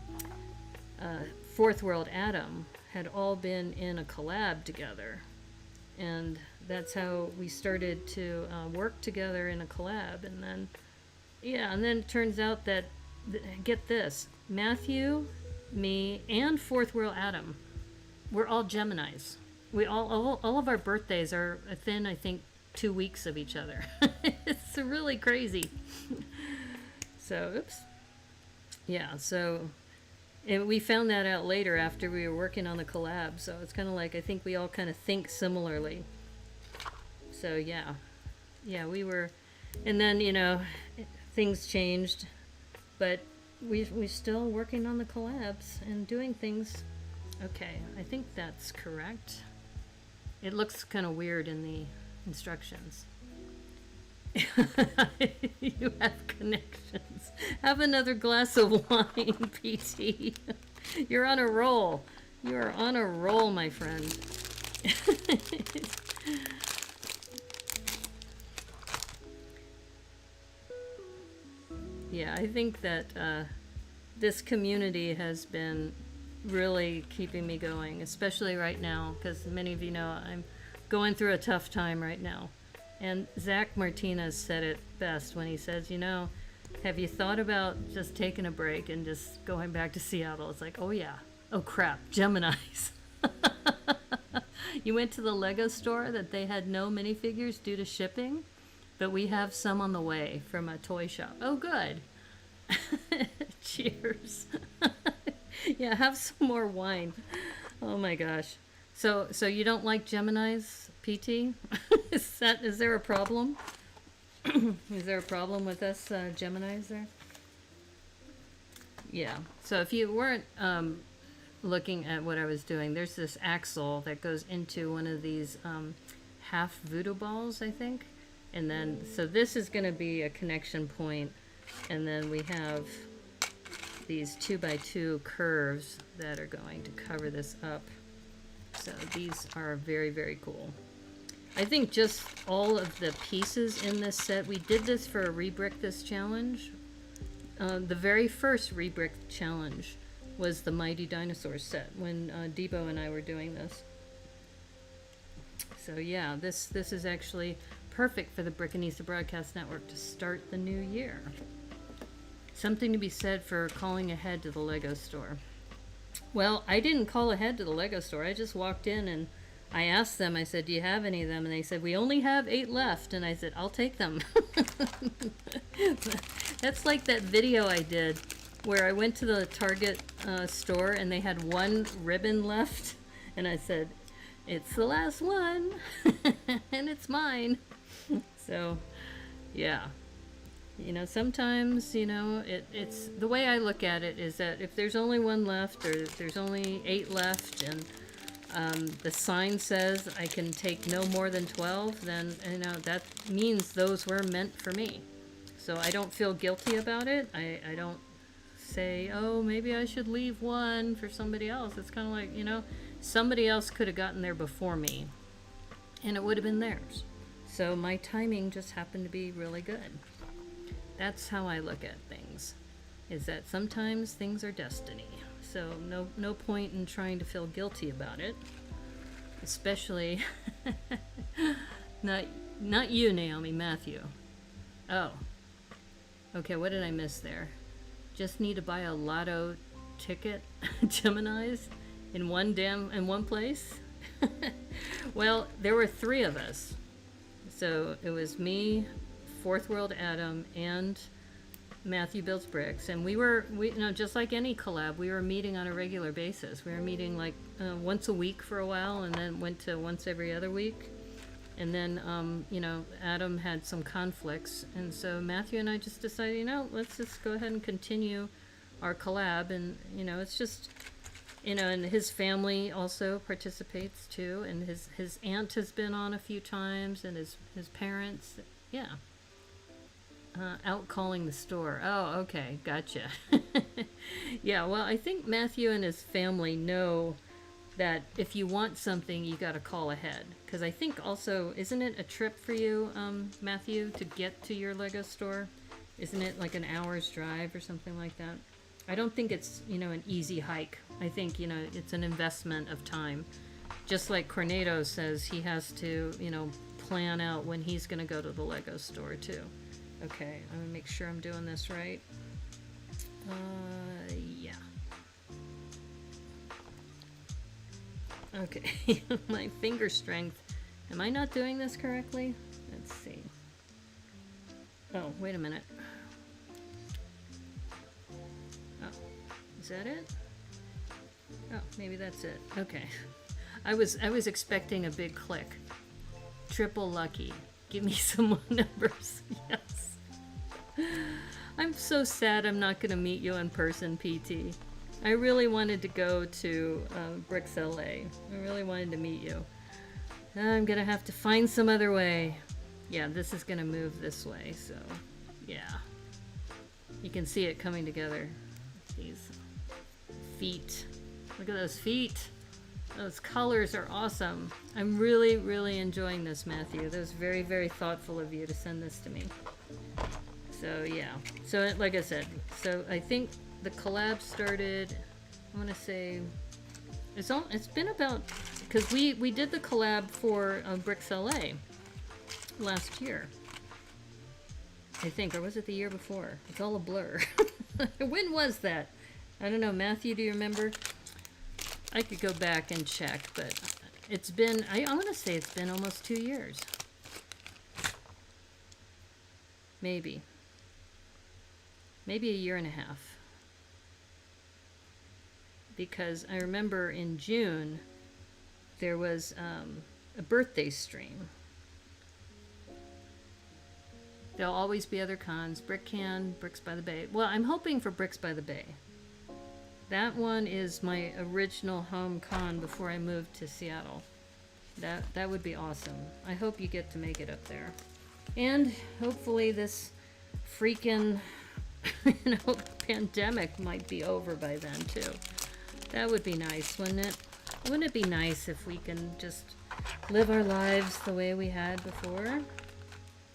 [SPEAKER 1] Fourth World Adam had all been in a collab together, and that's how we started to work together in a collab. And then it turns out that get this, Matthew, me, and Fourth World Adam, we're all Geminis. We all of our birthdays are within, I think, 2 weeks of each other. It's really crazy. So, oops. Yeah, so, and we found that out later after we were working on the collab. So it's kind of like, I think we all kind of think similarly. So yeah, we were, and then, things changed, but we're still working on the collabs and doing things. Okay, I think that's correct. It looks kind of weird in the instructions. You have connections. Have another glass of wine, PT. You're on a roll. You are on a roll, my friend. Yeah, I think that this community has been really keeping me going, especially right now, because many of you know I'm going through a tough time right now. And Zach Martinez said it best when he says, you know, have you thought about just taking a break and just going back to Seattle? It's like, oh yeah. Oh crap, Geminis. You went to the Lego store that they had no minifigures due to shipping, but we have some on the way from a toy shop. Oh good. Cheers. Yeah, have some more wine. Oh my gosh. So you don't like Geminis, PT? Is there a problem? Is there a problem with us Geminis there? Yeah. So if you weren't looking at what I was doing, there's this axle that goes into one of these half voodoo balls, I think. And then, so this is going to be a connection point, and then we have these 2x2 curves that are going to cover this up. So these are very, very cool. I think just all of the pieces in this set, we did this for a Rebrick This challenge. The very first Rebrick challenge was the Mighty Dinosaurs set when Debo and I were doing this. So yeah, this is actually perfect for the Brickanista Broadcast Network to start the new year. Something to be said for calling ahead to the Lego store. Well, I didn't call ahead to the Lego store. I just walked in and I asked them, I said, do you have any of them? And they said, we only have 8 left. And I said, I'll take them. That's like that video I did where I went to the Target store and they had 1 ribbon left. And I said, it's the last one. And it's mine. So, yeah. You know, sometimes, you know, it's the way I look at it is that if there's only 1 left or if there's only 8 left and the sign says I can take no more than 12, then, you know, that means those were meant for me. So I don't feel guilty about it. I don't say, oh, maybe I should leave 1 for somebody else. It's kind of like, you know, somebody else could have gotten there before me and it would have been theirs. So my timing just happened to be really good. That's how I look at things, is that sometimes things are destiny. So no point in trying to feel guilty about it, especially not you, Naomi, Matthew. Oh, okay, what did I miss there? Just need to buy a lotto ticket, Geminis, in one place? Well, there were 3 of us. So it was me, Fourth World Adam, and Matthew Builds Bricks, and we you know, just like any collab, we were meeting on a regular basis. We were meeting like once a week for a while, and then went to once every other week. And then, you know, Adam had some conflicts, and so Matthew and I just decided, you know, let's just go ahead and continue our collab. And, you know, it's just, you know, and his family also participates too, and his aunt has been on a few times, and his parents, yeah. Out calling the store. Oh, okay, gotcha. Yeah, well, I think Matthew and his family know that if you want something, you got to call ahead. Because I think also, isn't it a trip for you, Matthew, to get to your Lego store? Isn't it like an hour's drive or something like that? I don't think it's, you know, an easy hike. I think, you know, it's an investment of time. Just like Cornado says, he has to, you know, plan out when he's going to go to the Lego store too. Okay, I'm gonna make sure I'm doing this right. Yeah. Okay, my finger strength. Am I not doing this correctly? Let's see. Oh, wait a minute. Oh, is that it? Oh, maybe that's it. Okay. I was expecting a big click. Triple lucky. Give me some more numbers. Yes. I'm so sad I'm not going to meet you in person, PT. I really wanted to go to Bricks LA. I really wanted to meet you. I'm going to have to find some other way. Yeah, this is going to move this way, so yeah. You can see it coming together. These feet. Look at those feet. Those colors are awesome. I'm really, really enjoying this, Matthew. That was very, very thoughtful of you to send this to me. So, yeah. So, like I said, so I think the collab started I want to say it's been about, because we did the collab for Bricks LA last year, I think, or was it the year before? It's all a blur. When was that? I don't know. Matthew, do you remember? I could go back and check, but it's been, I want to say it's been almost 2 years. Maybe a year and a half. Because I remember in June there was a birthday stream. There'll always be other cons. Brick Can, Bricks by the Bay. Well, I'm hoping for Bricks by the Bay. That one is my original home con before I moved to Seattle. That would be awesome. I hope you get to make it up there. And hopefully this freaking pandemic might be over by then too. That would be nice, wouldn't it? Wouldn't it be nice if we can just live our lives the way we had before?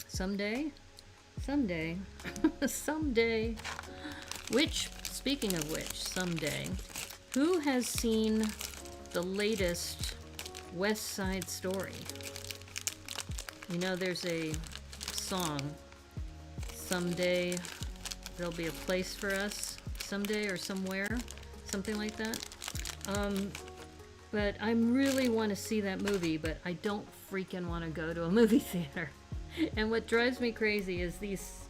[SPEAKER 1] Someday? Someday. Someday. Which, speaking of which, someday, who has seen the latest West Side Story? You know, there's a song, someday there'll be a place for us, someday or somewhere, something like that. But I really want to see that movie, but I don't freaking want to go to a movie theater. And what drives me crazy is these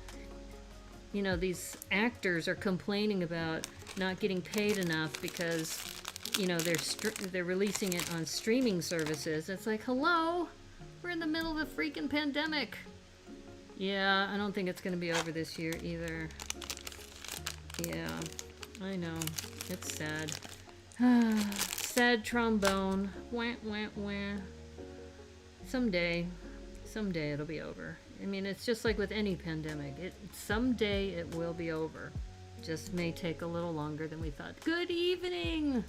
[SPEAKER 1] actors are complaining about not getting paid enough because, they're releasing it on streaming services. It's like, hello, we're in the middle of a freaking pandemic. Yeah, I don't think it's going to be over this year either. Yeah, I know. It's sad. Sad trombone. Wah, wah, wah. Someday it'll be over. I mean, it's just like with any pandemic. Someday it will be over. Just may take a little longer than we thought. Good evening!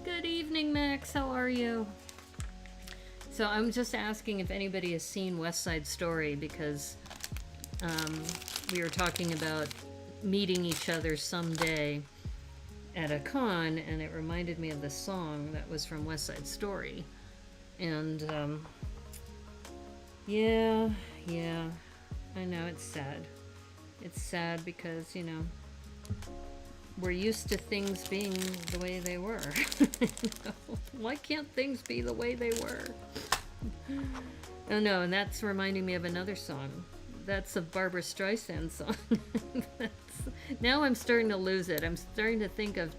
[SPEAKER 1] Good evening, Max. How are you? So I'm just asking if anybody has seen West Side Story, because we were talking about meeting each other someday at a con, and it reminded me of the song that was from West Side Story. And yeah, I know, it's sad. It's sad because, we're used to things being the way they were. Why can't things be the way they were? Oh no, and that's reminding me of another song. That's a Barbra Streisand song. Now I'm starting to lose it. I'm starting to think of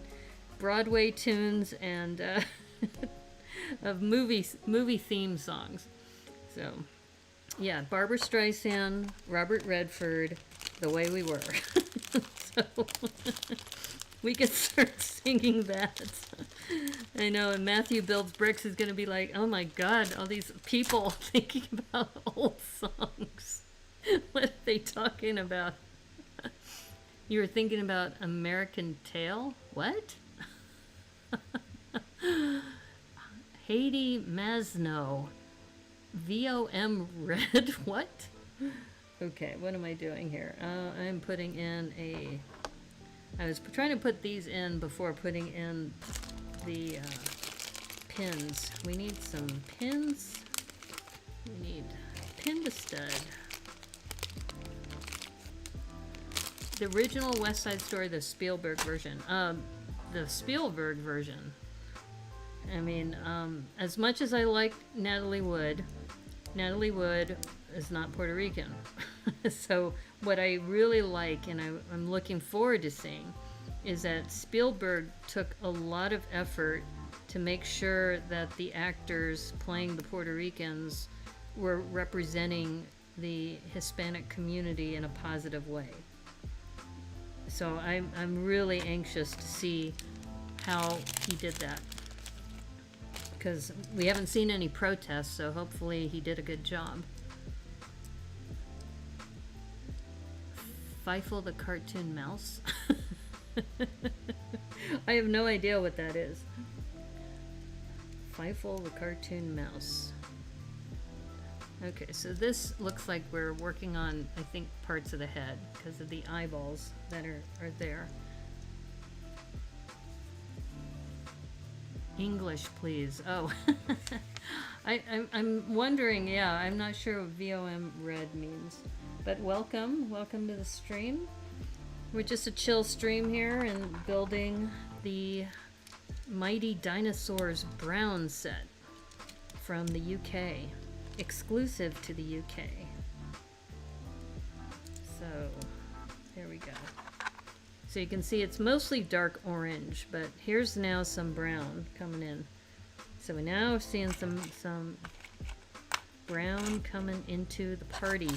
[SPEAKER 1] Broadway tunes and of movie theme songs. So, yeah, Barbra Streisand, Robert Redford, The Way We Were. So, we can start singing that. I know, and Matthew Builds Bricks is going to be like, oh my god, all these people thinking about old songs. What are they talking about? You were thinking about American Tail? What? Haiti Masno. VOM Red? What? Okay, what am I doing here? I'm putting in I was trying to put these in before putting in the pins. We need some pins. We need pin to stud. The original West Side Story, the Spielberg version. The Spielberg version. I mean, as much as I like Natalie Wood is not Puerto Rican. So what I really like, and I'm looking forward to seeing, is that Spielberg took a lot of effort to make sure that the actors playing the Puerto Ricans were representing the Hispanic community in a positive way. So I'm really anxious to see how he did that, because we haven't seen any protests, so hopefully he did a good job. Feifel the cartoon mouse? I have no idea what that is. Feifel the cartoon mouse. Okay, so this looks like we're working on, I think, parts of the head because of the eyeballs that are there. English, please. Oh, I'm wondering. Yeah, I'm not sure what VOM red means, but welcome to the stream. We're just a chill stream here and building the Mighty Dinosaurs Brown Set from the UK, exclusive to the UK. So there we go. So you can see it's mostly dark orange, but here's now some brown coming in. So we're now seeing some brown coming into the party.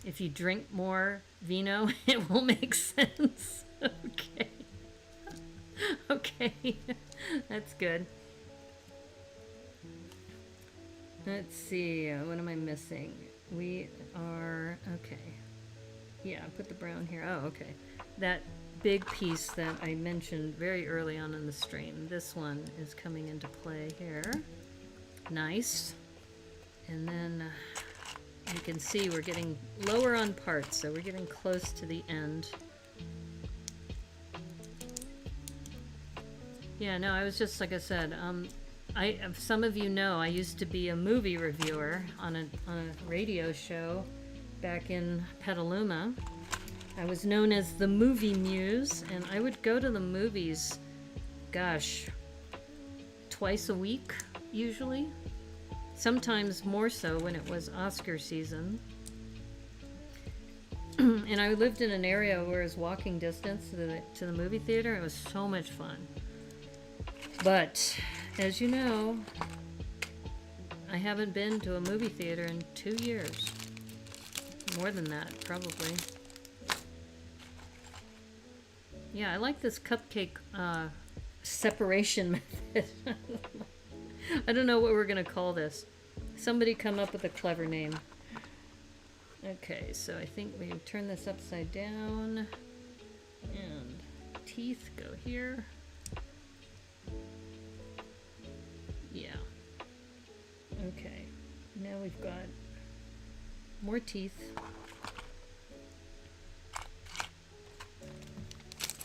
[SPEAKER 1] If you drink more vino, it will make sense. Okay. Okay. That's good. Let's see. What am I missing? We are... Okay. Yeah, put the brown here. Oh, okay. That big piece that I mentioned very early on in the stream. This one is coming into play here. Nice. And then you can see we're getting lower on parts, so we're getting close to the end. Yeah, no, I was just, like I said, some of you know I used to be a movie reviewer on a radio show back in Petaluma. I was known as the Movie Muse, and I would go to the movies, gosh, twice a week, usually. Sometimes more so when it was Oscar season. And I lived in an area where it was walking distance to the movie theater. It was so much fun. But, as you know, I haven't been to a movie theater in 2 years. More than that, probably. Yeah, I like this cupcake separation method. I don't know what we're going to call this. Somebody come up with a clever name. Okay, so I think we turn this upside down. And teeth go here. Yeah. Okay. Now we've got more teeth.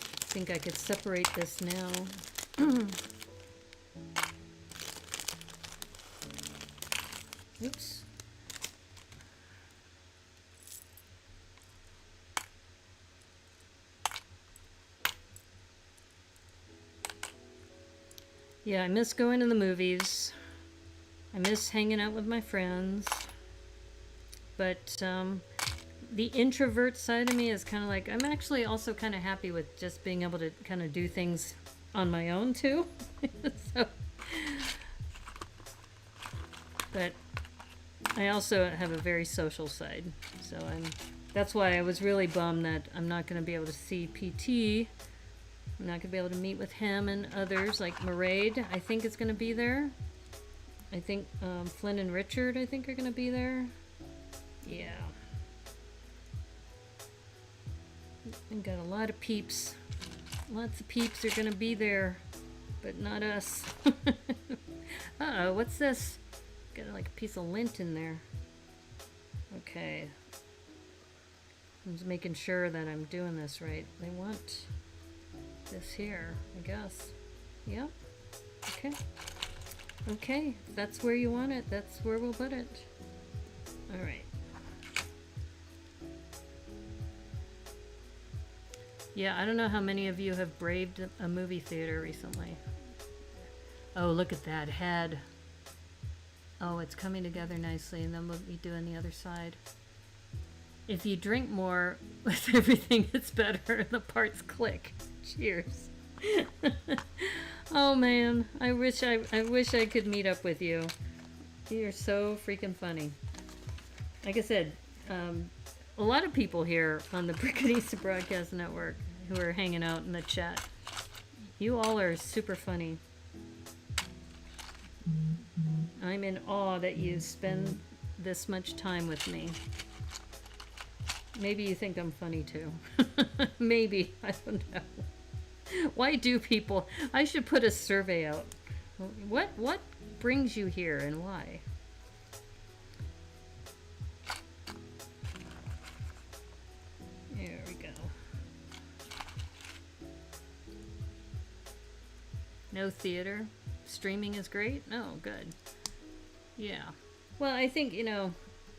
[SPEAKER 1] I think I could separate this now. Oops. Yeah, I miss going to the movies. I miss hanging out with my friends. But the introvert side of me is kind of like, I'm actually also kind of happy with just being able to kind of do things on my own too. So, but I also have a very social side. So that's why I was really bummed that I'm not going to be able to see PT. I'm not going to be able to meet with him and others like Maraid. I think it's going to be there. I think Flynn and Richard, I think, are going to be there. Yeah. We've got a lot of peeps. Lots of peeps are going to be there, but not us. Uh-oh, what's this? Got like a piece of lint in there. Okay. I'm just making sure that I'm doing this right. They want this here, I guess. Yep. Okay. Okay, if that's where you want it, that's where we'll put it. Alright. Yeah, I don't know how many of you have braved a movie theater recently. Oh, look at that head. Oh, it's coming together nicely, and then we'll be doing the other side. If you drink more with everything, it's better. The parts click. Cheers. Oh man, I wish I could meet up with you. You're so freaking funny. Like I said, a lot of people here on the Brickadista Broadcast Network who are hanging out in the chat. You all are super funny. I'm in awe that you spend this much time with me. Maybe you think I'm funny too. Maybe. I don't know. Why do people... I should put a survey out. What brings you here and why? There we go. No theater? Streaming is great? Oh, good. Yeah. Well, I think, you know,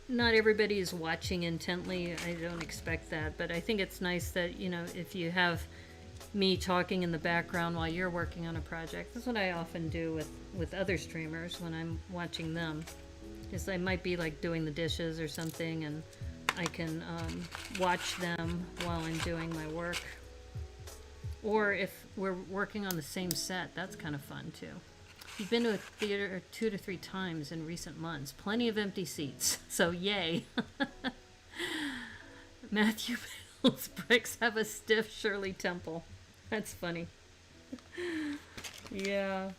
[SPEAKER 1] not everybody is watching intently. I don't expect that. But I think it's nice that, you know, if you have me talking in the background while you're working on a project. That's what I often do with other streamers when I'm watching them. Is I might be like doing the dishes or something, and I can watch them while I'm doing my work. Or if we're working on the same set, that's kind of fun too. You've been to a theater 2 to 3 times in recent months. Plenty of empty seats, so yay. Matthew Bill's bricks have a stiff Shirley Temple. That's funny. Yeah.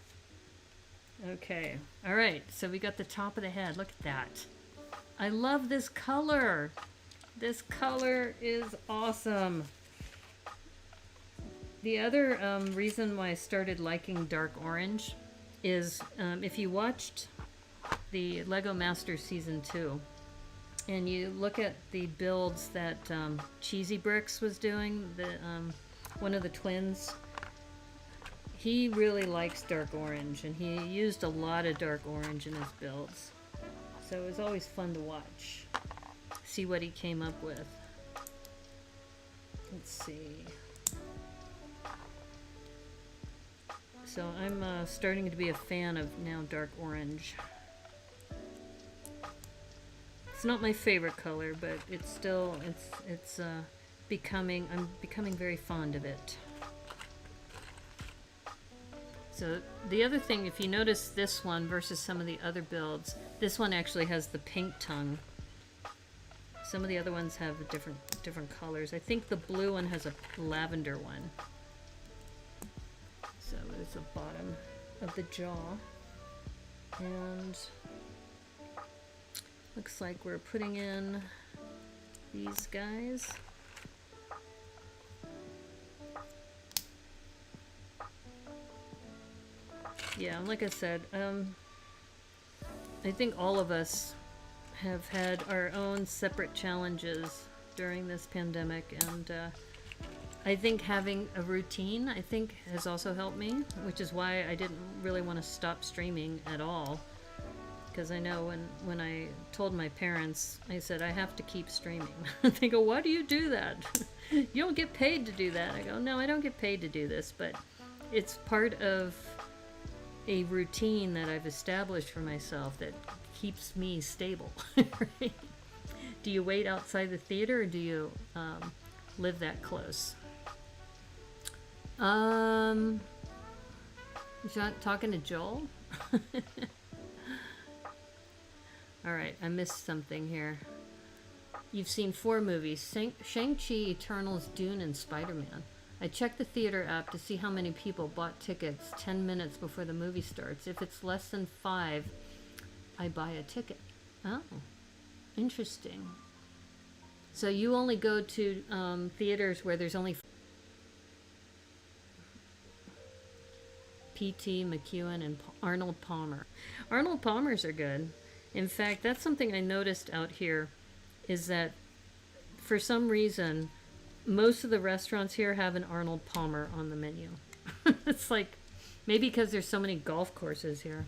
[SPEAKER 1] Okay. All right, so we got the top of the head. Look at that. I love this color. This color is awesome. The other reason why I started liking dark orange is if you watched the Lego Masters Season 2 and you look at the builds that Cheesy Bricks was doing, one of the twins, he really likes dark orange, and he used a lot of dark orange in his builds. So it was always fun to watch, see what he came up with. Let's see. So I'm starting to be a fan of now dark orange. It's not my favorite color, but it's still, it's becoming, I'm becoming very fond of it. So the other thing, if you notice this one versus some of the other builds, this one actually has the pink tongue. Some of the other ones have different colors. I think the blue one has a lavender one. So it's the bottom of the jaw. And looks like we're putting in these guys. Yeah, like I said, I think all of us have had our own separate challenges during this pandemic, and I think having a routine, I think, has also helped me, which is why I didn't really want to stop streaming at all. Because I know when I told my parents, I said, I have to keep streaming. They go, why do you do that? You don't get paid to do that. I go, no, I don't get paid to do this, but it's part of a routine that I've established for myself that keeps me stable. Right? Do you wait outside the theater, or do you live that close? You're talking to Joel? Alright, I missed something here. You've seen 4 movies: Shang-Chi, Eternals, Dune, and Spider-Man. I checked the theater app to see how many people bought tickets 10 minutes before the movie starts. If it's less than 5, I buy a ticket. Oh, interesting. So you only go to theaters where there's only P.T. McEwen and Arnold Palmer. Arnold Palmers are good. In fact, that's something I noticed out here, is that for some reason, most of the restaurants here have an Arnold Palmer on the menu. It's like, maybe because there's so many golf courses here.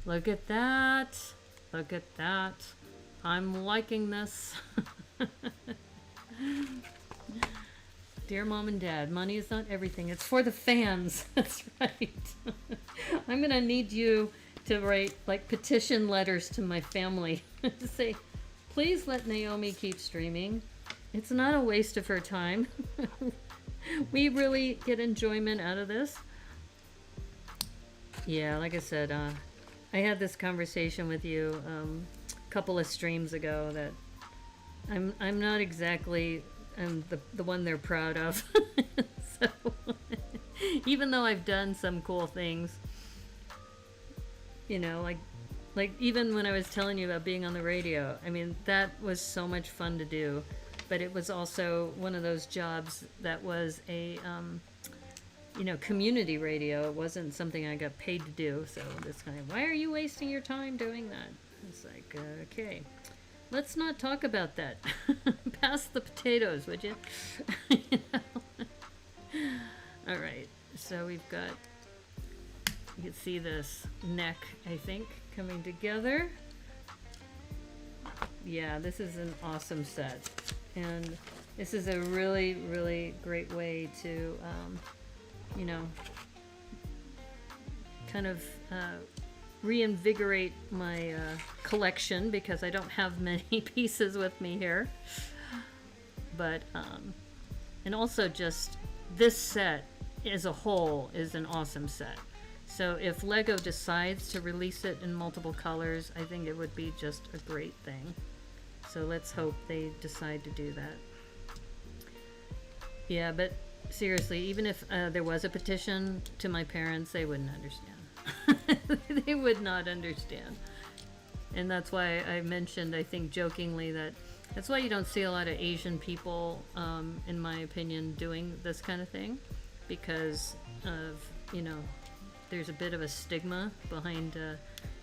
[SPEAKER 1] Look at that. Look at that. I'm liking this. Dear Mom and Dad, money is not everything. It's for the fans. That's right. I'm going to need you to write like petition letters to my family to say, please let Naomi keep streaming. It's not a waste of her time. We really get enjoyment out of this. Yeah, like I said, I had this conversation with you a couple of streams ago that I'm not exactly the one they're proud of. So even though I've done some cool things, you know, like even when I was telling you about being on the radio, I mean, that was so much fun to do. But it was also one of those jobs that was a, you know, community radio. It wasn't something I got paid to do. So this guy, why are you wasting your time doing that? It's like, okay, let's not talk about that. Pass the potatoes, would you? You know? All right, so we've got You can see this neck, I think, coming together. Yeah, this is an awesome set. And this is a really, really great way to, you know, kind of reinvigorate my collection, because I don't have many pieces with me here. But, and also just this set as a whole is an awesome set. So if Lego decides to release it in multiple colors, I think it would be just a great thing. So let's hope they decide to do that. Yeah, but seriously, even if there was a petition to my parents, they wouldn't understand. They would not understand. And that's why I mentioned, I think jokingly, that that's why you don't see a lot of Asian people, in my opinion, doing this kind of thing, because of, you know, there's a bit of a stigma behind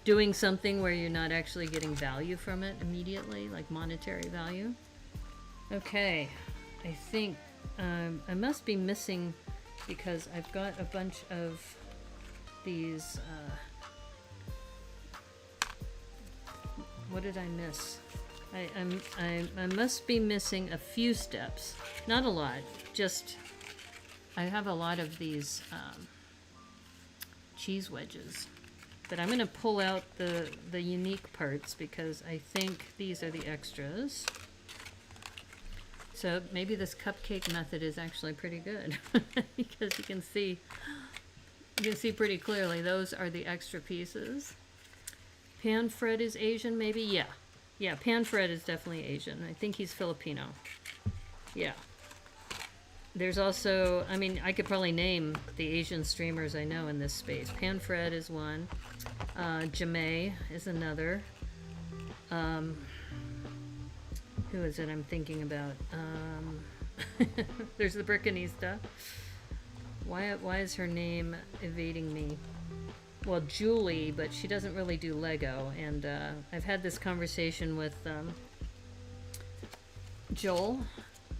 [SPEAKER 1] doing something where you're not actually getting value from it immediately, like monetary value. Okay, I think I must be missing, because I've got a bunch of these, what did I miss? I must be missing a few steps. Not a lot, just I have a lot of these cheese wedges. But I'm going to pull out the unique parts, because I think these are the extras. So maybe this cupcake method is actually pretty good, because you can see pretty clearly those are the extra pieces. Pan Fred is Asian, maybe? Yeah. Yeah, Pan Fred is definitely Asian. I think he's Filipino. Yeah. There's also, I mean, I could probably name the Asian streamers I know in this space. Pan Fred is one. Jamay is another. Who is it I'm thinking about? There's the Brickanista. Why is her name evading me? Well, Julie, but she doesn't really do Lego. And I've had this conversation with Joel,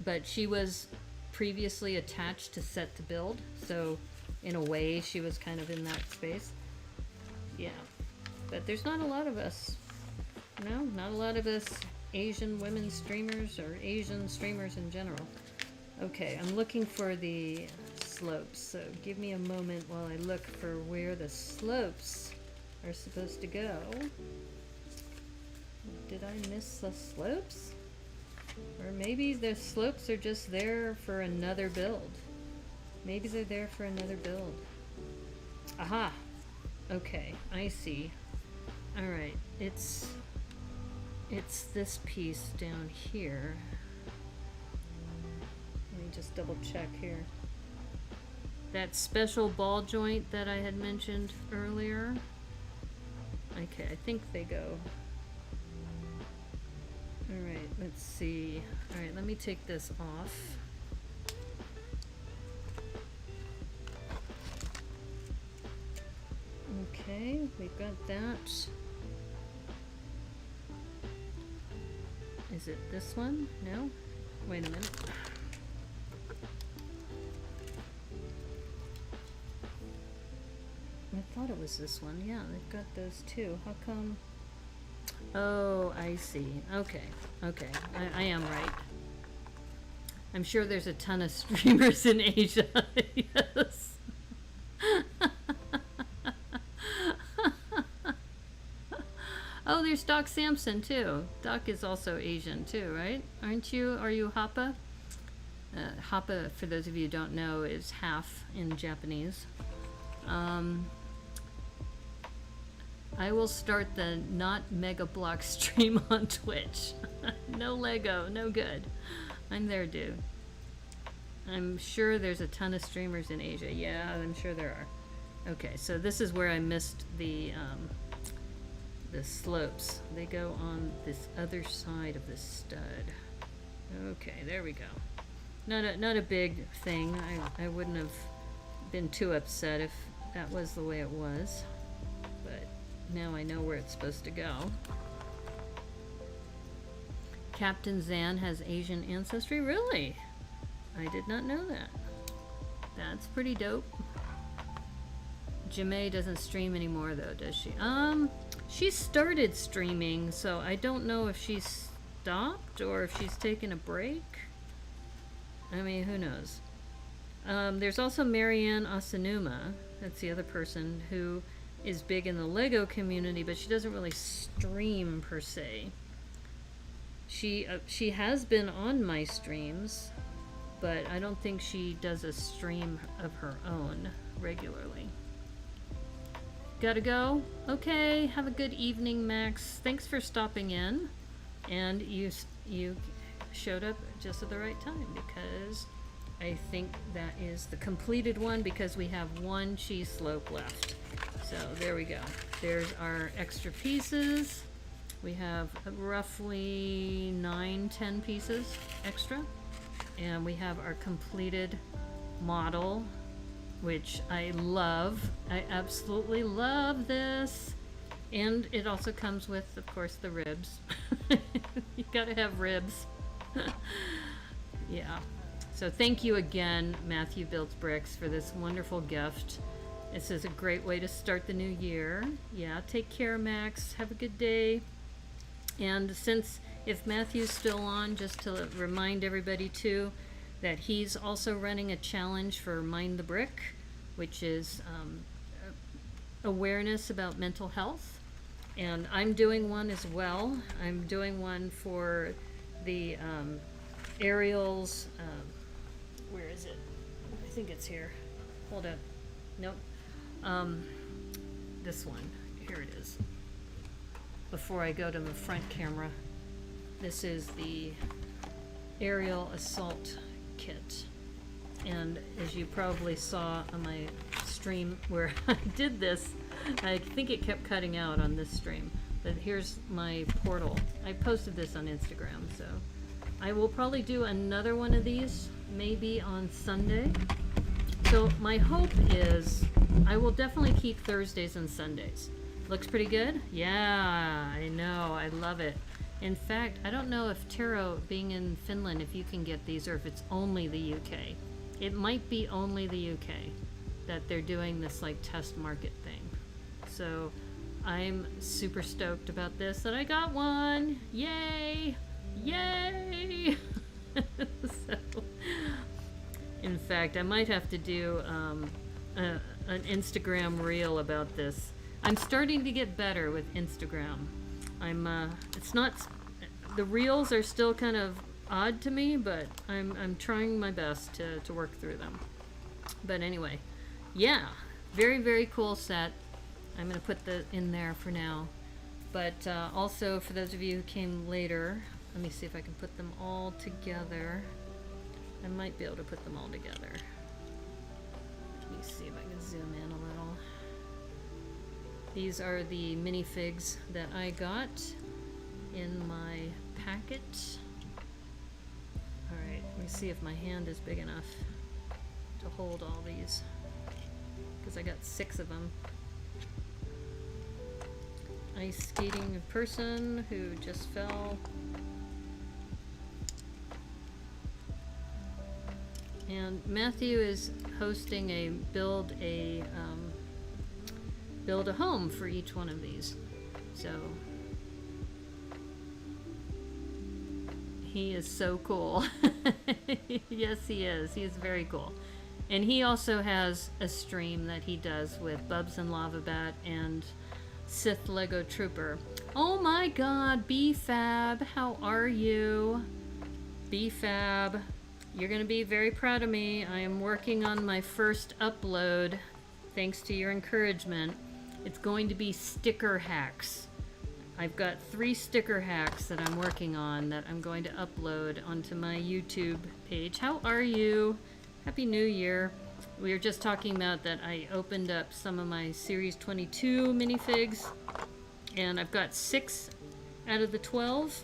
[SPEAKER 1] but she was previously attached to Set to Build, so in a way she was kind of in that space. Yeah, but there's not a lot of us. No, not a lot of us Asian women streamers, or Asian streamers in general. Okay, I'm looking for the slopes, so give me a moment while I look for where the slopes are supposed to go. Did I miss the slopes? Or maybe the slopes are just there for another build. Maybe they're there for another build. Aha! Okay, I see. Alright, it's this piece down here. Let me just double check here. That special ball joint that I had mentioned earlier. Okay, I think they go. Alright, let's see. Alright, let me take this off. Okay, we've got that. Is it this one? No? Wait a minute. I thought it was this one. Yeah, they've got those too. How come? Oh, I see. Okay. Okay. I am right. I'm sure there's a ton of streamers in Asia. Yes. Oh, there's Doc Sampson too. Doc is also Asian too, right? Aren't you? Are you Hapa? Hapa, for those of you who don't know, is half in Japanese. I will start the not Mega Block stream on Twitch. No Lego, no good. I'm there, dude. I'm sure there's a ton of streamers in Asia. Yeah, I'm sure there are. Okay, so this is where I missed the slopes. They go on this other side of this stud. Okay, there we go. Not a big thing. I wouldn't have been too upset if that was the way it was. But now I know where it's supposed to go. Captain Zan has Asian ancestry? Really? I did not know that. That's pretty dope. Jamae doesn't stream anymore though, does she? She started streaming, so I don't know if she's stopped or if she's taken a break. I mean, who knows? There's also Marianne Asanuma, that's the other person who is big in the Lego community, but she doesn't really stream per se. She has been on my streams, but I don't think she does a stream of her own regularly. Gotta go? Okay, have a good evening, Max. Thanks for stopping in. And you showed up just at the right time, because I think that is the completed one, because we have one cheese slope left. So there we go. There's our extra pieces. We have roughly 9-10 pieces extra. And we have our completed model, which I love. I absolutely love this. And it also comes with, of course, the ribs. You gotta have ribs. Yeah. So thank you again, Matthew Builds Bricks, for this wonderful gift. This is a great way to start the new year. Yeah, take care, Max. Have a good day. And since, if Matthew's still on, just to remind everybody too, that he's also running a challenge for Mind the Brick, which is awareness about mental health. And I'm doing one as well. I'm doing one for the Ariel's, where is it? I think it's here. Hold up. Nope. This one. Here it is. Before I go to the front camera, this is the Aerial Assault Kit. And as you probably saw on my stream where I did this, I think it kept cutting out on this stream. But here's my portal. I posted this on Instagram, so I will probably do another one of these maybe on Sunday. So my hope is I will definitely keep Thursdays and Sundays. Looks pretty good? Yeah, I know. I love it. In fact, I don't know if Taro, being in Finland, if you can get these or if it's only the UK. It might be only the UK that they're doing this like test market thing. So I'm super stoked about this, that I got one. Yay! Yay! So, in fact, I might have to do an Instagram reel about this. I'm starting to get better with Instagram. It's not, the reels are still kind of odd to me, but I'm trying my best to work through them. But anyway, yeah, very, very cool set. I'm going to put the in there for now. But also, for those of you who came later, let me see if I can put them all together. I might be able to put them all together. Let me see if I can zoom in a little. These are the minifigs that I got in my packet. Alright, let me see if my hand is big enough to hold all these, because I got 6 of them. Ice skating person who just fell. And Matthew is hosting a build a home for each one of these. So he is so cool. Yes, he is. He is very cool. And he also has a stream that he does with Bubs and Lava Bat and Sith Lego Trooper. Oh my god, B-Fab, how are you? B-Fab, you're gonna be very proud of me. I am working on my first upload, thanks to your encouragement. It's going to be sticker hacks. I've got 3 sticker hacks that I'm working on that I'm going to upload onto my YouTube page. How are you? Happy New Year. We were just talking about that I opened up some of my Series 22 minifigs, and I've got 6 out of the 12.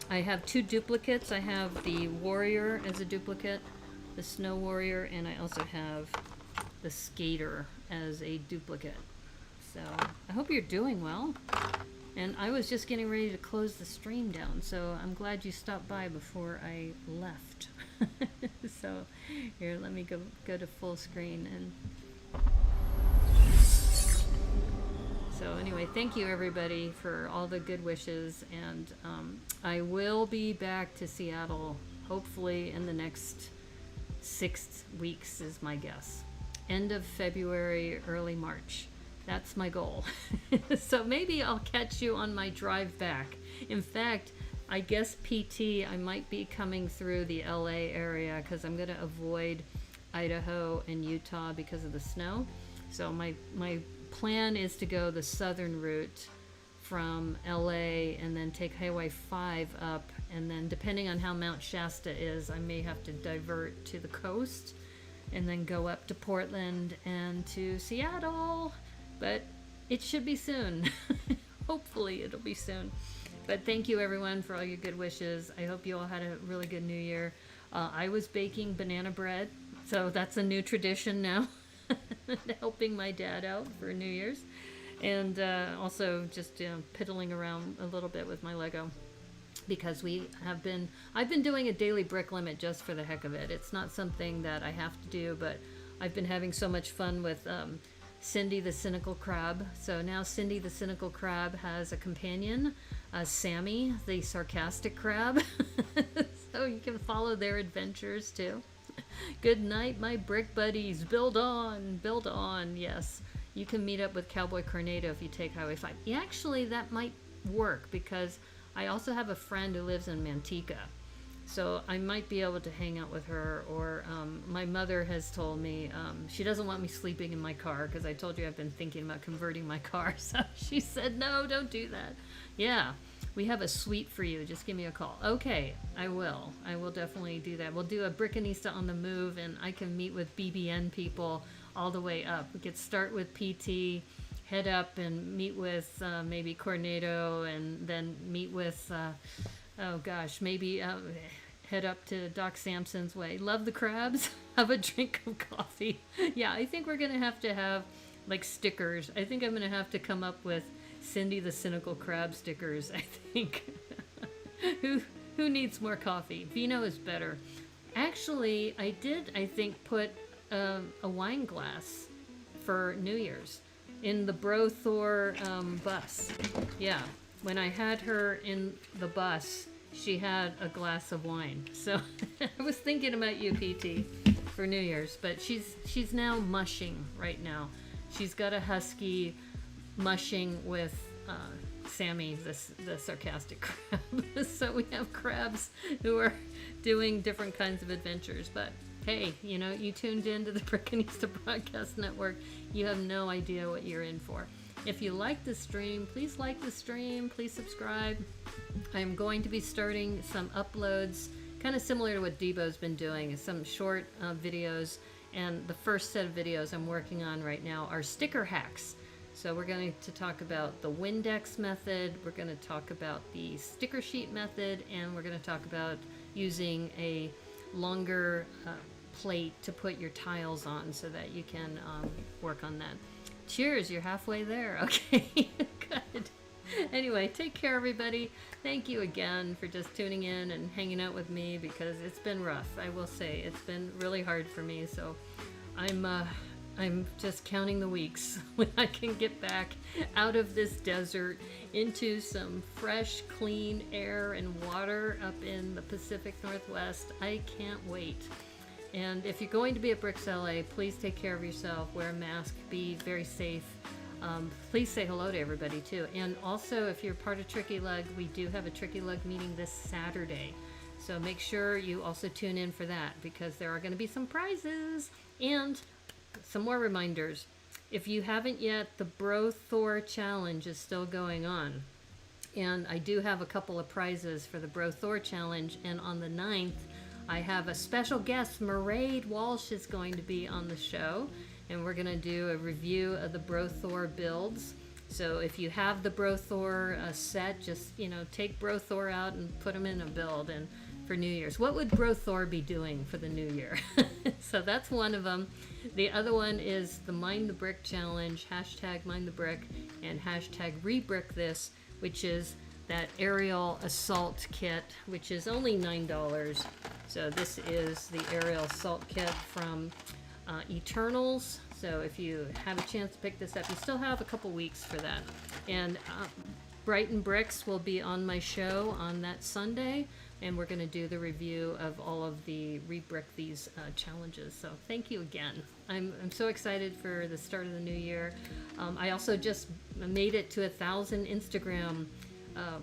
[SPEAKER 1] I have 2 duplicates. I have the Warrior as a duplicate, the Snow Warrior, and I also have the Skater as a duplicate. So I hope you're doing well. And I was just getting ready to close the stream down, so I'm glad you stopped by before I left. So here, let me go to full screen and Anyway, thank you everybody for all the good wishes, and I will be back to Seattle hopefully in the next 6 weeks is my guess. End of February, early March. That's my goal. So maybe I'll catch you on my drive back. In fact, I guess PT, I might be coming through the LA area because I'm going to avoid Idaho and Utah because of the snow. So my plan is to go the southern route from LA and then take Highway 5 up, and then depending on how Mount Shasta is, I may have to divert to the coast and then go up to Portland and to Seattle, but it should be soon. Hopefully it'll be soon. But thank you everyone for all your good wishes. I hope you all had a really good New Year. I was baking banana bread, so that's a new tradition now. Helping my dad out for New Year's, and also just piddling around a little bit with my Lego, because I've been doing a daily brick limit just for the heck of it. It's not something that I have to do, but I've been having so much fun with Cindy the Cynical Crab. So now Cindy the Cynical Crab has a companion, Sammy the Sarcastic Crab. So you can follow their adventures too. Good night, my brick buddies. Build on, build on. Yes, you can meet up with Cowboy Cornado if you take Highway 5. Yeah, actually, that might work because I also have a friend who lives in Manteca. So I might be able to hang out with her, or my mother has told me she doesn't want me sleeping in my car because I told you I've been thinking about converting my car. So she said, no, don't do that. Yeah, we have a suite for you. Just give me a call. Okay, I will. I will definitely do that. We'll do a Brickanista on the move, and I can meet with BBN people all the way up. We could start with PT, head up and meet with maybe Cornado, and then meet with... oh gosh, maybe head up to Doc Sampson's way. Love the crabs. Have a drink of coffee. Yeah, I think we're gonna have like stickers. I think I'm gonna have to come up with Cindy the Cynical Crab stickers. I think. Who needs more coffee? Vino is better. Actually, I think put a wine glass for New Year's in the Bro Thor bus. Yeah. When I had her in the bus, she had a glass of wine. So I was thinking about you, PT, for New Year's. But she's now mushing right now. She's got a husky mushing with Sammy, the sarcastic crab. So we have crabs who are doing different kinds of adventures. But hey, you tuned into the Brickanista Broadcast Network. You have no idea what you're in for. If you like the stream, please like the stream, please subscribe. I'm going to be starting some uploads, kind of similar to what Debo's been doing, some short videos. And the first set of videos I'm working on right now are sticker hacks. So we're going to talk about the Windex method, we're going to talk about the sticker sheet method, and we're going to talk about using a longer plate to put your tiles on so that you can work on that. Cheers, you're halfway there. Okay, good. Anyway, take care, everybody. Thank you again for just tuning in and hanging out with me, because it's been rough. I will say it's been really hard for me. So I'm just counting the weeks when I can get back out of this desert into some fresh, clean air and water up in the Pacific Northwest. I can't wait. And if you're going to be at Bricks LA, please take care of yourself, wear a mask, be very safe. Please say hello to everybody too. And also, if you're part of Tricky Lug, we do have a Tricky Lug meeting this Saturday. So make sure you also tune in for that, because there are going to be some prizes and some more reminders. If you haven't yet, the Bro Thor Challenge is still going on. And I do have a couple of prizes for the Bro Thor Challenge. And on the 9th, I have a special guest. Mairead Walsh is going to be on the show, and we're going to do a review of the Bro Thor builds. So if you have the Bro Thor set, just take Bro Thor out and put them in a build. And for New Year's, what would Bro Thor be doing for the new year? So that's one of them. The other one is the Mind the Brick Challenge, hashtag Mind the Brick and hashtag Rebrick This, which is that aerial assault kit, which is only $9. So this is the aerial assault kit from Eternals. So if you have a chance to pick this up, you still have a couple weeks for that. And Brighton Bricks will be on my show on that Sunday, and we're going to do the review of all of the Rebrick These challenges. So thank you again. I'm so excited for the start of the new year. I also just made it to 1,000 Instagram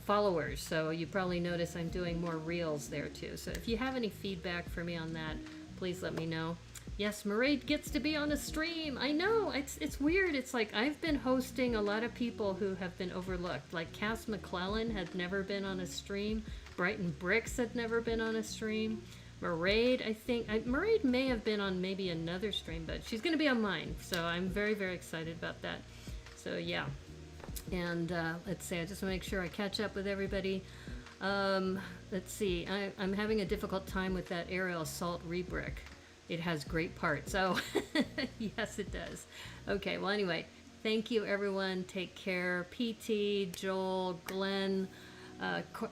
[SPEAKER 1] followers, so you probably notice I'm doing more reels there too. So if you have any feedback for me on that, please let me know. Yes, Mairead gets to be on a stream. I know, it's weird. It's like I've been hosting a lot of people who have been overlooked. Like Cass McClellan had never been on a stream. Brighton Bricks had never been on a stream. Mairead, I think, Mairead may have been on maybe another stream, but she's going to be on mine. So I'm very, very excited about that. So yeah. And let's see, I just want to make sure I catch up with everybody. Let's see, I'm having a difficult time with that aerial assault Rebrick. It has great parts. Oh, yes, it does. Okay, well, anyway, thank you, everyone. Take care. PT, Joel, Glenn,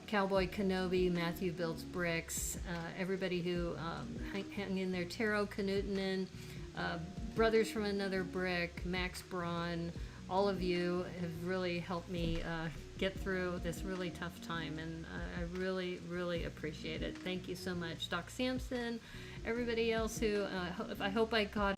[SPEAKER 1] Cowboy Kenobi, Matthew Builds Bricks, everybody who hang in there, Taro Knutinen, Brothers from Another Brick, Max Braun. All of you have really helped me get through this really tough time, and I really, really appreciate it. Thank you so much. Doc Sampson, everybody else who, I hope I got